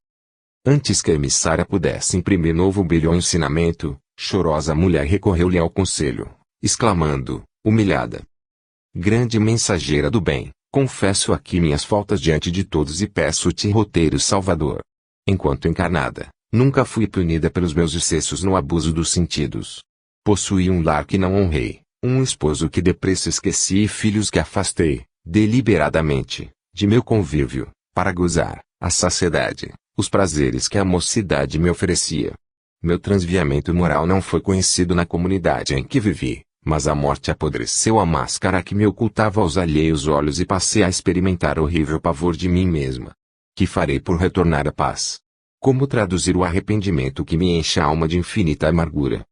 Antes que a emissária pudesse imprimir novo brilho ao ensinamento, chorosa mulher recorreu-lhe ao conselho, exclamando, humilhada: grande mensageira do bem, confesso aqui minhas faltas diante de todos e peço-te roteiro salvador. Enquanto encarnada, nunca fui punida pelos meus excessos no abuso dos sentidos. Possuí um lar que não honrei, um esposo que depressa esqueci e filhos que afastei, deliberadamente, de meu convívio, para gozar, a saciedade, os prazeres que a mocidade me oferecia. Meu transviamento moral não foi conhecido na comunidade em que vivi, mas a morte apodreceu a máscara que me ocultava aos alheios olhos e passei a experimentar horrível pavor de mim mesma. Que farei por retornar à paz? Como traduzir o arrependimento que me enche a alma de infinita amargura?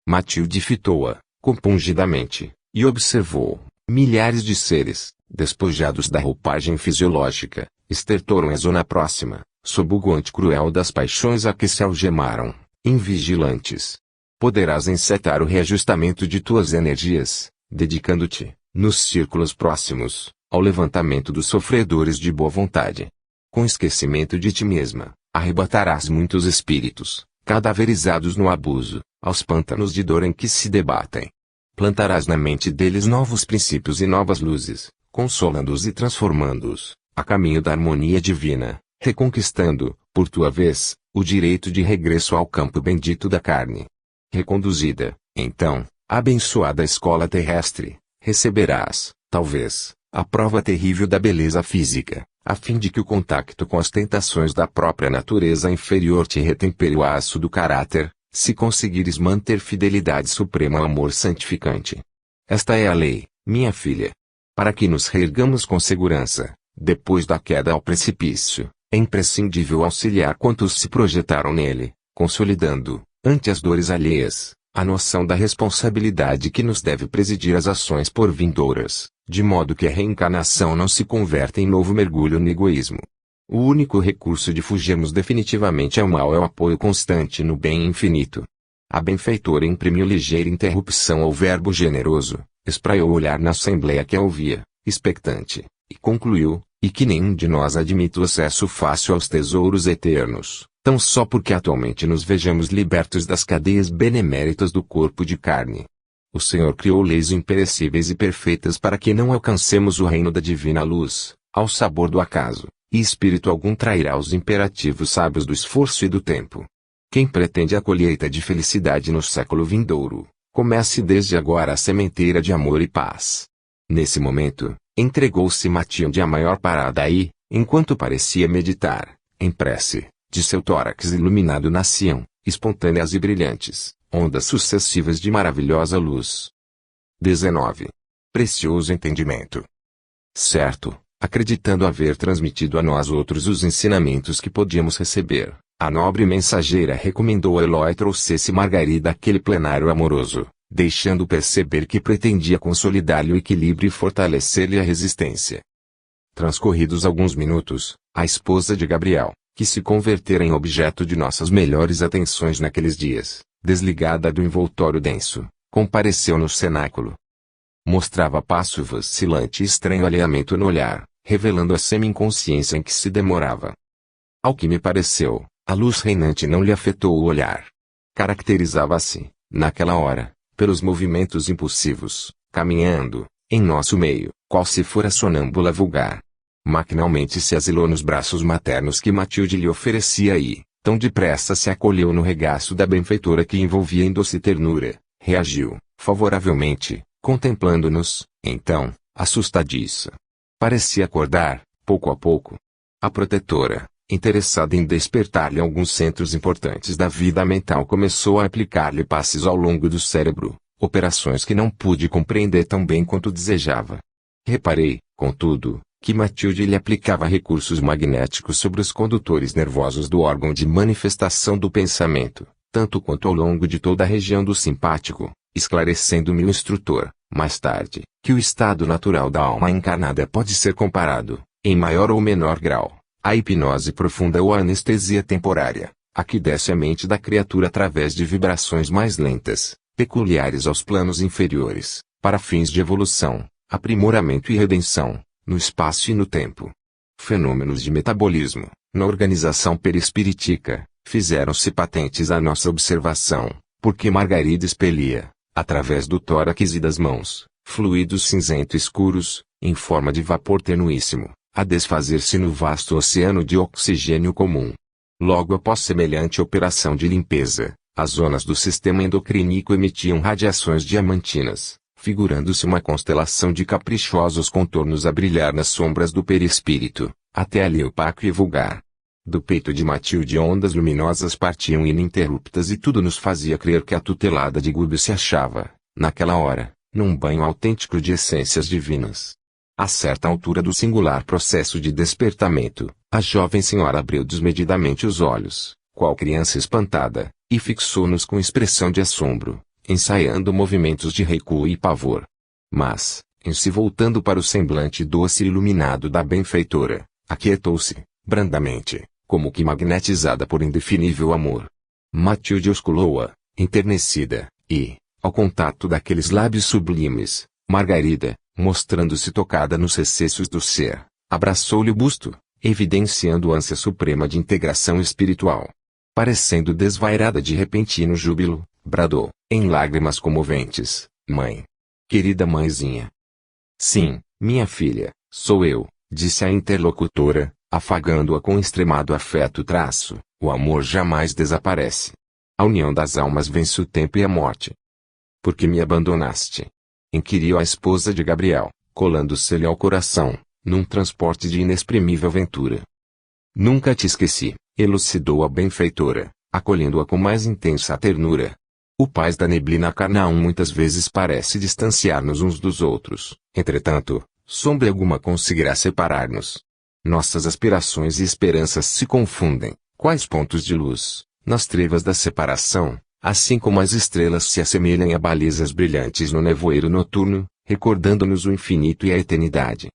Matilde fitou-a, compungidamente, e observou: milhares de seres, despojados da roupagem fisiológica, estertoram a zona próxima, sob o guante cruel das paixões a que se algemaram, invigilantes. Poderás encetar o reajustamento de tuas energias, dedicando-te, nos círculos próximos, ao levantamento dos sofredores de boa vontade. Com esquecimento de ti mesma, arrebatarás muitos espíritos, cadaverizados no abuso, aos pântanos de dor em que se debatem. Plantarás na mente deles novos princípios e novas luzes, consolando-os e transformando-os, a caminho da harmonia divina, reconquistando, por tua vez, o direito de regresso ao campo bendito da carne. Reconduzida, então, à abençoada escola terrestre, receberás, talvez, a prova terrível da beleza física, a fim de que o contacto com as tentações da própria natureza inferior te retempere o aço do caráter, se conseguires manter fidelidade suprema ao amor santificante. Esta é a lei, minha filha. Para que nos reergamos com segurança, depois da queda ao precipício, é imprescindível auxiliar quantos se projetaram nele, consolidando, ante as dores alheias, a noção da responsabilidade que nos deve presidir as ações por vindouras, de modo que a reencarnação não se converta em novo mergulho no egoísmo. O único recurso de fugirmos definitivamente ao mal é o apoio constante no bem infinito. A benfeitora imprimiu ligeira interrupção ao verbo generoso, espraiou o olhar na assembleia que a ouvia, expectante, e concluiu, e que nenhum de nós admite o acesso fácil aos tesouros eternos, tão só porque atualmente nos vejamos libertos das cadeias beneméritas do corpo de carne. O Senhor criou leis imperecíveis e perfeitas para que não alcancemos o reino da divina luz, ao sabor do acaso, e espírito algum trairá os imperativos sábios do esforço e do tempo. Quem pretende a colheita de felicidade no século vindouro, comece desde agora a sementeira de amor e paz. Nesse momento, entregou-se Matilde à maior parada e, enquanto parecia meditar, em prece, de seu tórax iluminado nasciam, espontâneas e brilhantes, ondas sucessivas de maravilhosa luz. 19. Precioso entendimento. Certo, acreditando haver transmitido a nós outros os ensinamentos que podíamos receber, a nobre mensageira recomendou a Eloy trouxesse Margarida àquele plenário amoroso, deixando perceber que pretendia consolidar-lhe o equilíbrio e fortalecer-lhe a resistência. Transcorridos alguns minutos, a esposa de Gabriel, que se convertera em objeto de nossas melhores atenções naqueles dias, desligada do envoltório denso, compareceu no cenáculo. Mostrava passo vacilante e estranho alinhamento no olhar, revelando a semi-inconsciência em que se demorava. Ao que me pareceu, a luz reinante não lhe afetou o olhar. Caracterizava-se, naquela hora, pelos movimentos impulsivos, caminhando, em nosso meio, qual se fora sonâmbula vulgar. Maquinalmente se asilou nos braços maternos que Matilde lhe oferecia e, tão depressa se acolheu no regaço da benfeitora que envolvia em doce ternura, reagiu, favoravelmente, contemplando-nos, então, assustadiça. Parecia acordar, pouco a pouco. A protetora, interessada em despertar-lhe alguns centros importantes da vida mental, começou a aplicar-lhe passes ao longo do cérebro, operações que não pude compreender tão bem quanto desejava. Reparei, contudo, que Matilde lhe aplicava recursos magnéticos sobre os condutores nervosos do órgão de manifestação do pensamento, tanto quanto ao longo de toda a região do simpático, esclarecendo-me o instrutor, mais tarde, que o estado natural da alma encarnada pode ser comparado, em maior ou menor grau, à hipnose profunda ou à anestesia temporária, a que desce a mente da criatura através de vibrações mais lentas, peculiares aos planos inferiores, para fins de evolução, aprimoramento e redenção, no espaço e no tempo. Fenômenos de metabolismo, na organização perispirítica, fizeram-se patentes à nossa observação, porque Margarida expelia, através do tórax e das mãos, fluidos cinzento escuros, em forma de vapor tenuíssimo, a desfazer-se no vasto oceano de oxigênio comum. Logo após semelhante operação de limpeza, as zonas do sistema endocrínico emitiam radiações diamantinas, figurando-se uma constelação de caprichosos contornos a brilhar nas sombras do perispírito, até ali opaco e vulgar. Do peito de Matilde ondas luminosas partiam ininterruptas e tudo nos fazia crer que a tutelada de Gubbio se achava, naquela hora, num banho autêntico de essências divinas. A certa altura do singular processo de despertamento, a jovem senhora abriu desmedidamente os olhos, qual criança espantada, e fixou-nos com expressão de assombro, ensaiando movimentos de recuo e pavor. Mas, em se voltando para o semblante doce e iluminado da benfeitora, aquietou-se, brandamente, como que magnetizada por indefinível amor. Matilde ausculou-a, enternecida, e, ao contato daqueles lábios sublimes, Margarida, mostrando-se tocada nos recessos do ser, abraçou-lhe o busto, evidenciando ânsia suprema de integração espiritual. Parecendo desvairada de repentino júbilo, bradou, em lágrimas comoventes: "Mãe! Querida mãezinha!" "Sim, minha filha, sou eu", disse a interlocutora, afagando-a com extremado afeto. O amor jamais desaparece. A união das almas vence o tempo e a morte. "Por que me abandonaste?" inquiriu a esposa de Gabriel, colando-se-lhe ao coração, num transporte de inexprimível ventura. "Nunca te esqueci", elucidou a benfeitora, acolhendo-a com mais intensa ternura. "O paz da neblina carnal muitas vezes parece distanciar-nos uns dos outros, entretanto, sombra alguma conseguirá separar-nos. Nossas aspirações e esperanças se confundem, quais pontos de luz, nas trevas da separação, assim como as estrelas se assemelham a balizas brilhantes no nevoeiro noturno, recordando-nos o infinito e a eternidade."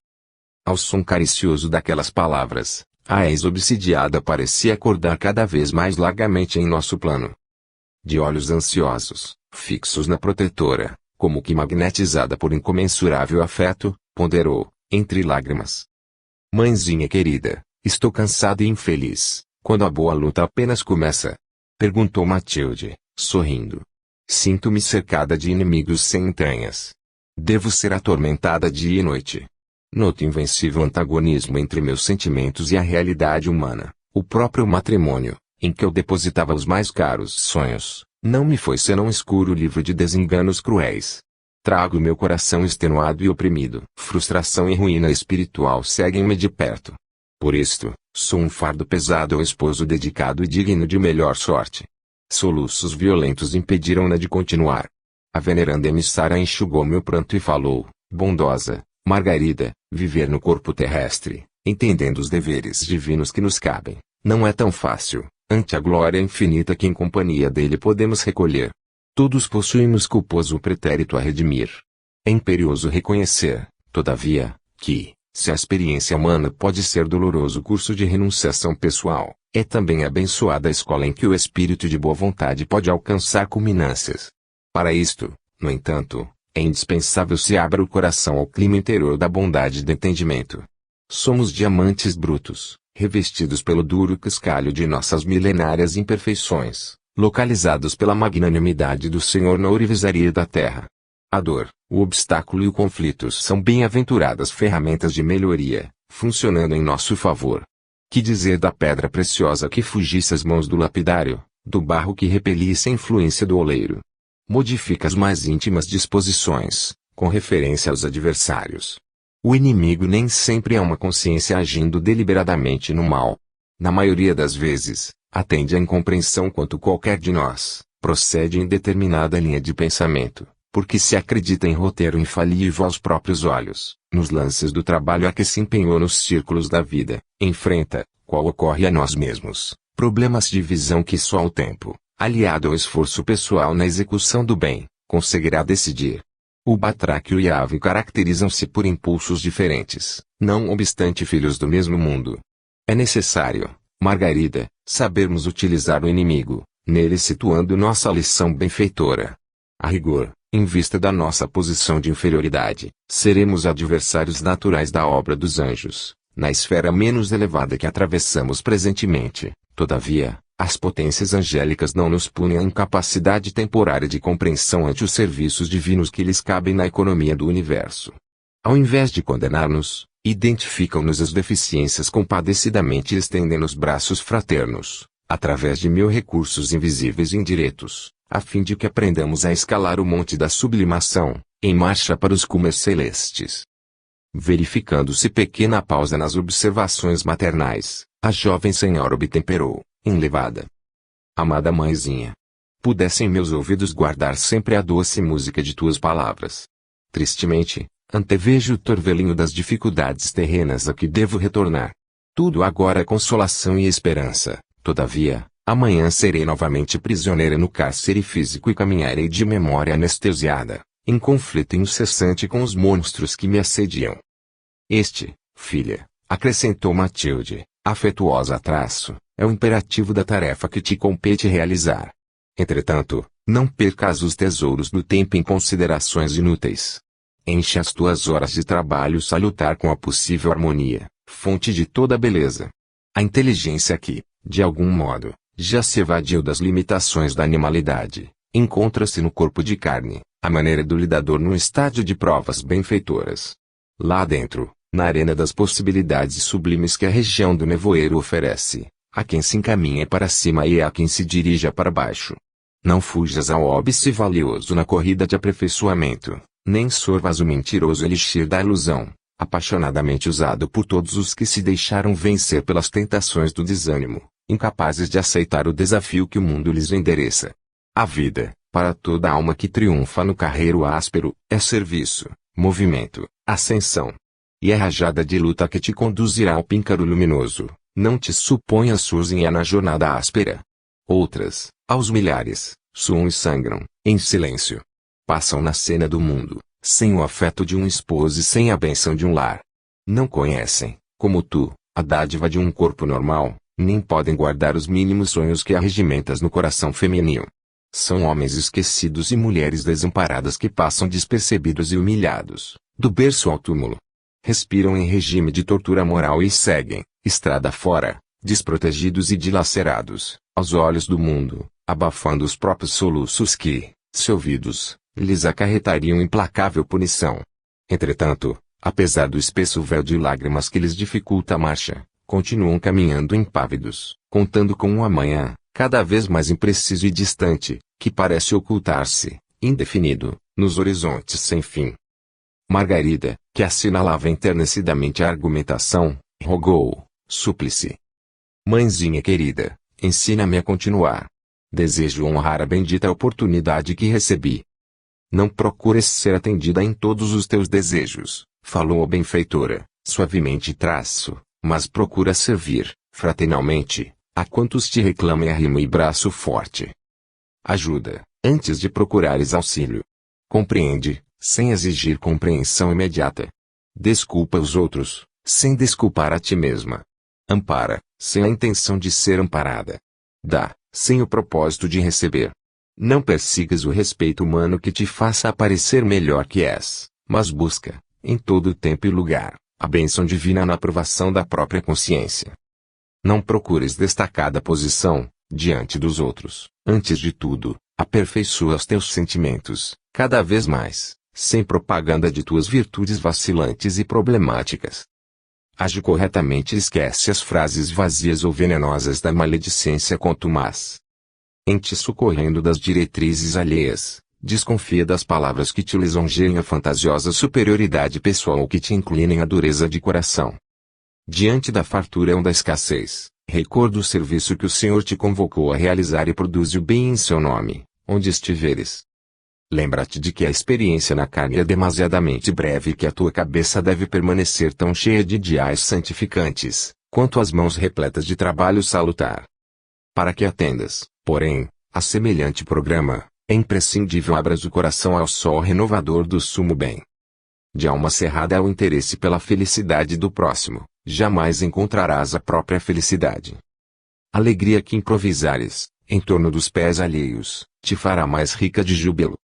Ao som caricioso daquelas palavras, a ex-obsidiada parecia acordar cada vez mais largamente em nosso plano. De olhos ansiosos, fixos na protetora, como que magnetizada por incomensurável afeto, ponderou, entre lágrimas: "Mãezinha querida, estou cansada e infeliz, quando a boa luta apenas começa?" perguntou Matilde, sorrindo. "Sinto-me cercada de inimigos sem entranhas. Devo ser atormentada dia e noite. Noto invencível antagonismo entre meus sentimentos e a realidade humana. O próprio matrimônio, em que eu depositava os mais caros sonhos, não me foi senão escuro livro de desenganos cruéis. Trago meu coração extenuado e oprimido. Frustração e ruína espiritual seguem-me de perto. Por isto, sou um fardo pesado ao esposo dedicado e digno de melhor sorte." Soluços violentos impediram-na de continuar. A veneranda emissária enxugou meu pranto e falou: "Bondosa Margarida, viver no corpo terrestre, entendendo os deveres divinos que nos cabem, não é tão fácil, ante a glória infinita que em companhia dele podemos recolher. Todos possuímos culposo pretérito a redimir. É imperioso reconhecer, todavia, que, se a experiência humana pode ser doloroso curso de renunciação pessoal, é também abençoada a escola em que o espírito de boa vontade pode alcançar culminâncias. Para isto, no entanto, é indispensável se abra o coração ao clima interior da bondade e do entendimento. Somos diamantes brutos, revestidos pelo duro cascalho de nossas milenárias imperfeições, localizados pela magnanimidade do Senhor na ourivesaria da terra. A dor, o obstáculo e o conflito são bem-aventuradas ferramentas de melhoria, funcionando em nosso favor. Que dizer da pedra preciosa que fugisse às mãos do lapidário, do barro que repelisse a influência do oleiro? Modifica as mais íntimas disposições, com referência aos adversários. O inimigo nem sempre é uma consciência agindo deliberadamente no mal. Na maioria das vezes, atende à incompreensão quanto qualquer de nós, procede em determinada linha de pensamento, porque se acredita em roteiro infalível aos próprios olhos, nos lances do trabalho a que se empenhou nos círculos da vida, enfrenta, qual ocorre a nós mesmos, problemas de visão que só o tempo, aliado ao esforço pessoal na execução do bem, conseguirá decidir. O batráquio e a ave caracterizam-se por impulsos diferentes, não obstante filhos do mesmo mundo. É necessário, Margarida, sabermos utilizar o inimigo, nele situando nossa lição benfeitora. A rigor, em vista da nossa posição de inferioridade, seremos adversários naturais da obra dos anjos, na esfera menos elevada que atravessamos presentemente. Todavia, as potências angélicas não nos punem a incapacidade temporária de compreensão ante os serviços divinos que lhes cabem na economia do universo. Ao invés de condenar-nos, identificam-nos as deficiências compadecidamente e estendem os braços fraternos, através de 1000 recursos invisíveis e indiretos, a fim de que aprendamos a escalar o monte da sublimação, em marcha para os cumes celestes. Verificando-se pequena pausa nas observações maternais, a jovem senhora obtemperou, enlevada. Amada mãezinha, pudessem meus ouvidos guardar sempre a doce música de tuas palavras. Tristemente, antevejo o torvelinho das dificuldades terrenas a que devo retornar. Tudo agora é consolação e esperança, todavia, amanhã serei novamente prisioneira no cárcere físico e caminharei de memória anestesiada, em conflito incessante com os monstros que me assediam. Este, filha, acrescentou Matilde, afetuosa a traço, é o imperativo da tarefa que te compete realizar. Entretanto, não percas os tesouros do tempo em considerações inúteis. Enche as tuas horas de trabalho salutar com a possível harmonia, fonte de toda a beleza. A inteligência que, de algum modo, já se evadiu das limitações da animalidade, encontra-se no corpo de carne, à maneira do lidador num estádio de provas benfeitoras. Lá dentro, na arena das possibilidades sublimes que a região do nevoeiro oferece, a quem se encaminha para cima e a quem se dirija para baixo. Não fujas ao óbice valioso na corrida de aperfeiçoamento, nem sorvas o mentiroso elixir da ilusão, apaixonadamente usado por todos os que se deixaram vencer pelas tentações do desânimo, incapazes de aceitar o desafio que o mundo lhes endereça. A vida, para toda alma que triunfa no carreiro áspero, é serviço, movimento, ascensão. E é rajada de luta que te conduzirá ao píncaro luminoso. Não te suponhas sozinha na jornada áspera. Outras, aos milhares, suam e sangram, em silêncio. Passam na cena do mundo, sem o afeto de um esposo e sem a bênção de um lar. Não conhecem, como tu, a dádiva de um corpo normal, nem podem guardar os mínimos sonhos que arregimentas no coração feminino. São homens esquecidos e mulheres desamparadas que passam despercebidos e humilhados, do berço ao túmulo. Respiram em regime de tortura moral e seguem, estrada fora, desprotegidos e dilacerados, aos olhos do mundo, abafando os próprios soluços que, se ouvidos, lhes acarretariam implacável punição. Entretanto, apesar do espesso véu de lágrimas que lhes dificulta a marcha, continuam caminhando impávidos, contando com um amanhã, cada vez mais impreciso e distante, que parece ocultar-se, indefinido, nos horizontes sem fim. Margarida, que assinalava enternecidamente a argumentação, rogou, súplice. Mãezinha querida, ensina-me a continuar. Desejo honrar a bendita oportunidade que recebi. Não procures ser atendida em todos os teus desejos, falou a benfeitora, suavemente traço, mas procura servir, fraternalmente, a quantos te reclamem arrimo e braço forte. Ajuda, antes de procurares auxílio. Compreende, sem exigir compreensão imediata. Desculpa os outros, sem desculpar a ti mesma. Ampara, sem a intenção de ser amparada. Dá, sem o propósito de receber. Não persigas o respeito humano que te faça aparecer melhor que és, mas busca, em todo tempo e lugar, a bênção divina na aprovação da própria consciência. Não procures destacada posição, diante dos outros. Antes de tudo, aperfeiçoa os teus sentimentos, cada vez mais, sem propaganda de tuas virtudes vacilantes e problemáticas. Age corretamente e esquece as frases vazias ou venenosas da maledicência contumaz. Em te socorrendo das diretrizes alheias, Desconfia das palavras que te lisonjeiem a fantasiosa superioridade pessoal ou que te inclinem à dureza de coração. Diante da fartura ou da escassez, recorda o serviço que o Senhor te convocou a realizar e produze o bem em seu nome, onde estiveres. Lembra-te de que a experiência na carne é demasiadamente breve e que a tua cabeça deve permanecer tão cheia de ideais santificantes, quanto as mãos repletas de trabalho salutar. Para que atendas, porém, a semelhante programa, é imprescindível abras o coração ao sol renovador do sumo bem. De alma cerrada ao interesse pela felicidade do próximo, jamais encontrarás a própria felicidade. Alegria que improvisares, em torno dos pés alheios, te fará mais rica de júbilo.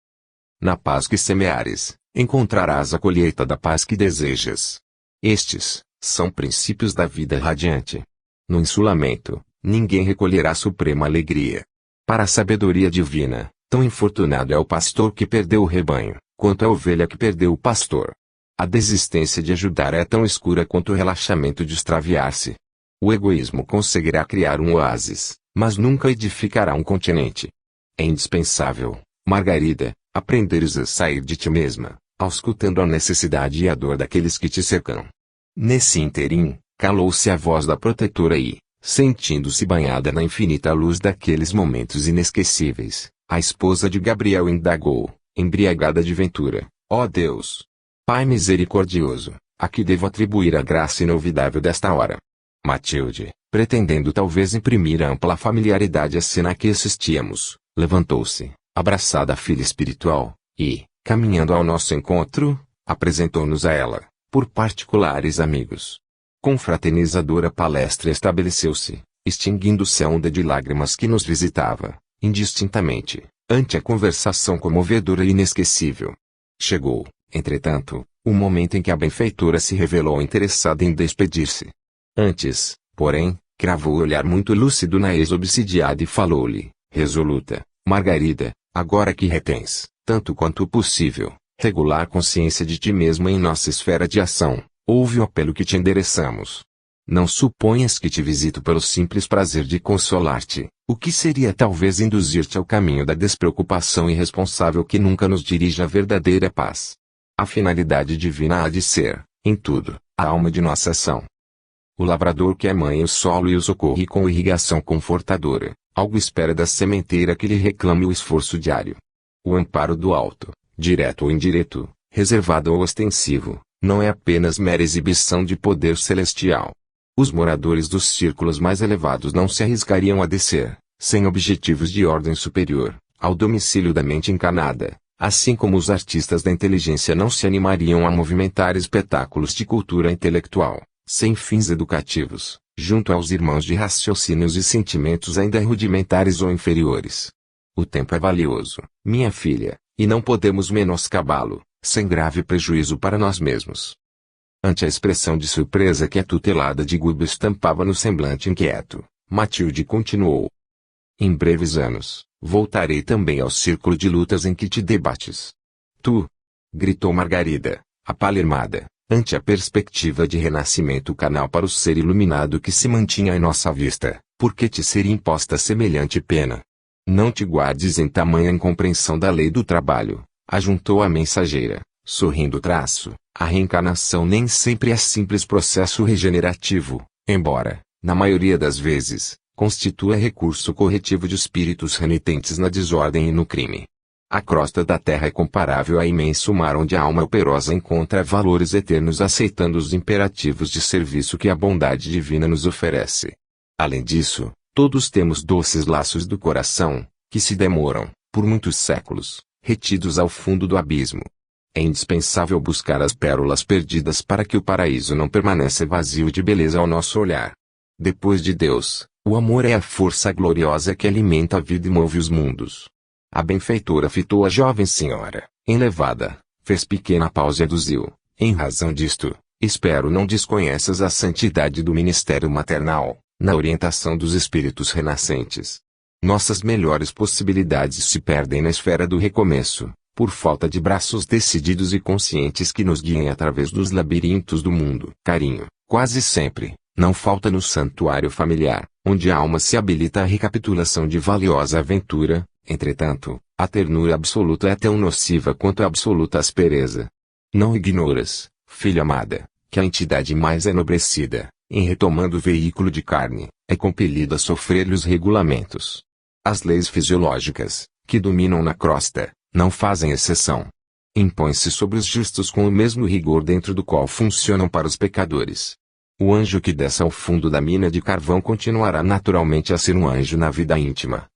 Na paz que semeares, encontrarás a colheita da paz que desejas. Estes são princípios da vida radiante. No insulamento, ninguém recolherá suprema alegria. Para a sabedoria divina, tão infortunado é o pastor que perdeu o rebanho, quanto a ovelha que perdeu o pastor. A desistência de ajudar é tão escura quanto o relaxamento de extraviar-se. O egoísmo conseguirá criar um oásis, mas nunca edificará um continente. É indispensável, Margarida, aprenderes a sair de ti mesma, auscultando a necessidade e a dor daqueles que te cercam. Nesse ínterim, calou-se a voz da protetora e, sentindo-se banhada na infinita luz daqueles momentos inesquecíveis, a esposa de Gabriel indagou, embriagada de ventura: ó Deus, Pai misericordioso, a que devo atribuir a graça inovidável desta hora? Matilde, pretendendo talvez imprimir ampla familiaridade à cena a que assistíamos, levantou-se, abraçada à filha espiritual, e, caminhando ao nosso encontro, apresentou-nos a ela, por particulares amigos. Confraternizadora palestra estabeleceu-se, extinguindo-se a onda de lágrimas que nos visitava, indistintamente, ante a conversação comovedora e inesquecível. Chegou, entretanto, o momento em que a benfeitora se revelou interessada em despedir-se. Antes, porém, cravou o olhar muito lúcido na ex-obsidiada e falou-lhe, resoluta: Margarida, agora que retens, tanto quanto possível, regular consciência de ti mesma em nossa esfera de ação, ouve o apelo que te endereçamos. Não suponhas que te visito pelo simples prazer de consolar-te, o que seria talvez induzir-te ao caminho da despreocupação irresponsável que nunca nos dirige à verdadeira paz. A finalidade divina há de ser, em tudo, a alma de nossa ação. O lavrador que amanha o solo e o socorre com irrigação confortadora, algo espera da sementeira que lhe reclame o esforço diário. O amparo do alto, direto ou indireto, reservado ou ostensivo, não é apenas mera exibição de poder celestial. Os moradores dos círculos mais elevados não se arriscariam a descer, sem objetivos de ordem superior, ao domicílio da mente encarnada, assim como os artistas da inteligência não se animariam a movimentar espetáculos de cultura intelectual, sem fins educativos, junto aos irmãos de raciocínios e sentimentos ainda rudimentares ou inferiores. O tempo é valioso, minha filha, e não podemos menoscabá-lo, sem grave prejuízo para nós mesmos. Ante a expressão de surpresa que a tutelada de Gubo estampava no semblante inquieto, Matilde continuou: em breves anos, voltarei também ao círculo de lutas em que te debates. Tu! Gritou Margarida, apalermada, ante a perspectiva de renascimento canal para o ser iluminado que se mantinha em nossa vista, porque te seria imposta semelhante pena. Não te guardes em tamanha incompreensão da lei do trabalho, ajuntou a mensageira, sorrindo o traço. A reencarnação nem sempre é simples processo regenerativo, embora, na maioria das vezes, constitua recurso corretivo de espíritos renitentes na desordem e no crime. A crosta da terra é comparável a imenso mar onde a alma operosa encontra valores eternos aceitando os imperativos de serviço que a bondade divina nos oferece. Além disso, todos temos doces laços do coração, que se demoram, por muitos séculos, retidos ao fundo do abismo. É indispensável buscar as pérolas perdidas para que o paraíso não permaneça vazio de beleza ao nosso olhar. Depois de Deus, o amor é a força gloriosa que alimenta a vida e move os mundos. A benfeitora fitou a jovem senhora, enlevada, fez pequena pausa e aduziu: em razão disto, espero não desconheças a santidade do ministério maternal, na orientação dos espíritos renascentes. Nossas melhores possibilidades se perdem na esfera do recomeço, por falta de braços decididos e conscientes que nos guiem através dos labirintos do mundo. Carinho, quase sempre, não falta no santuário familiar, onde a alma se habilita à recapitulação de valiosa aventura, Entretanto, a ternura absoluta é tão nociva quanto a absoluta aspereza. Não ignoras, filha amada, que a entidade mais enobrecida, em retomando o veículo de carne, é compelida a sofrer-lhe os regulamentos. As leis fisiológicas, que dominam na crosta, não fazem exceção. Impõe-se sobre os justos com o mesmo rigor dentro do qual funcionam para os pecadores. O anjo que desce ao fundo da mina de carvão continuará naturalmente a ser um anjo na vida íntima,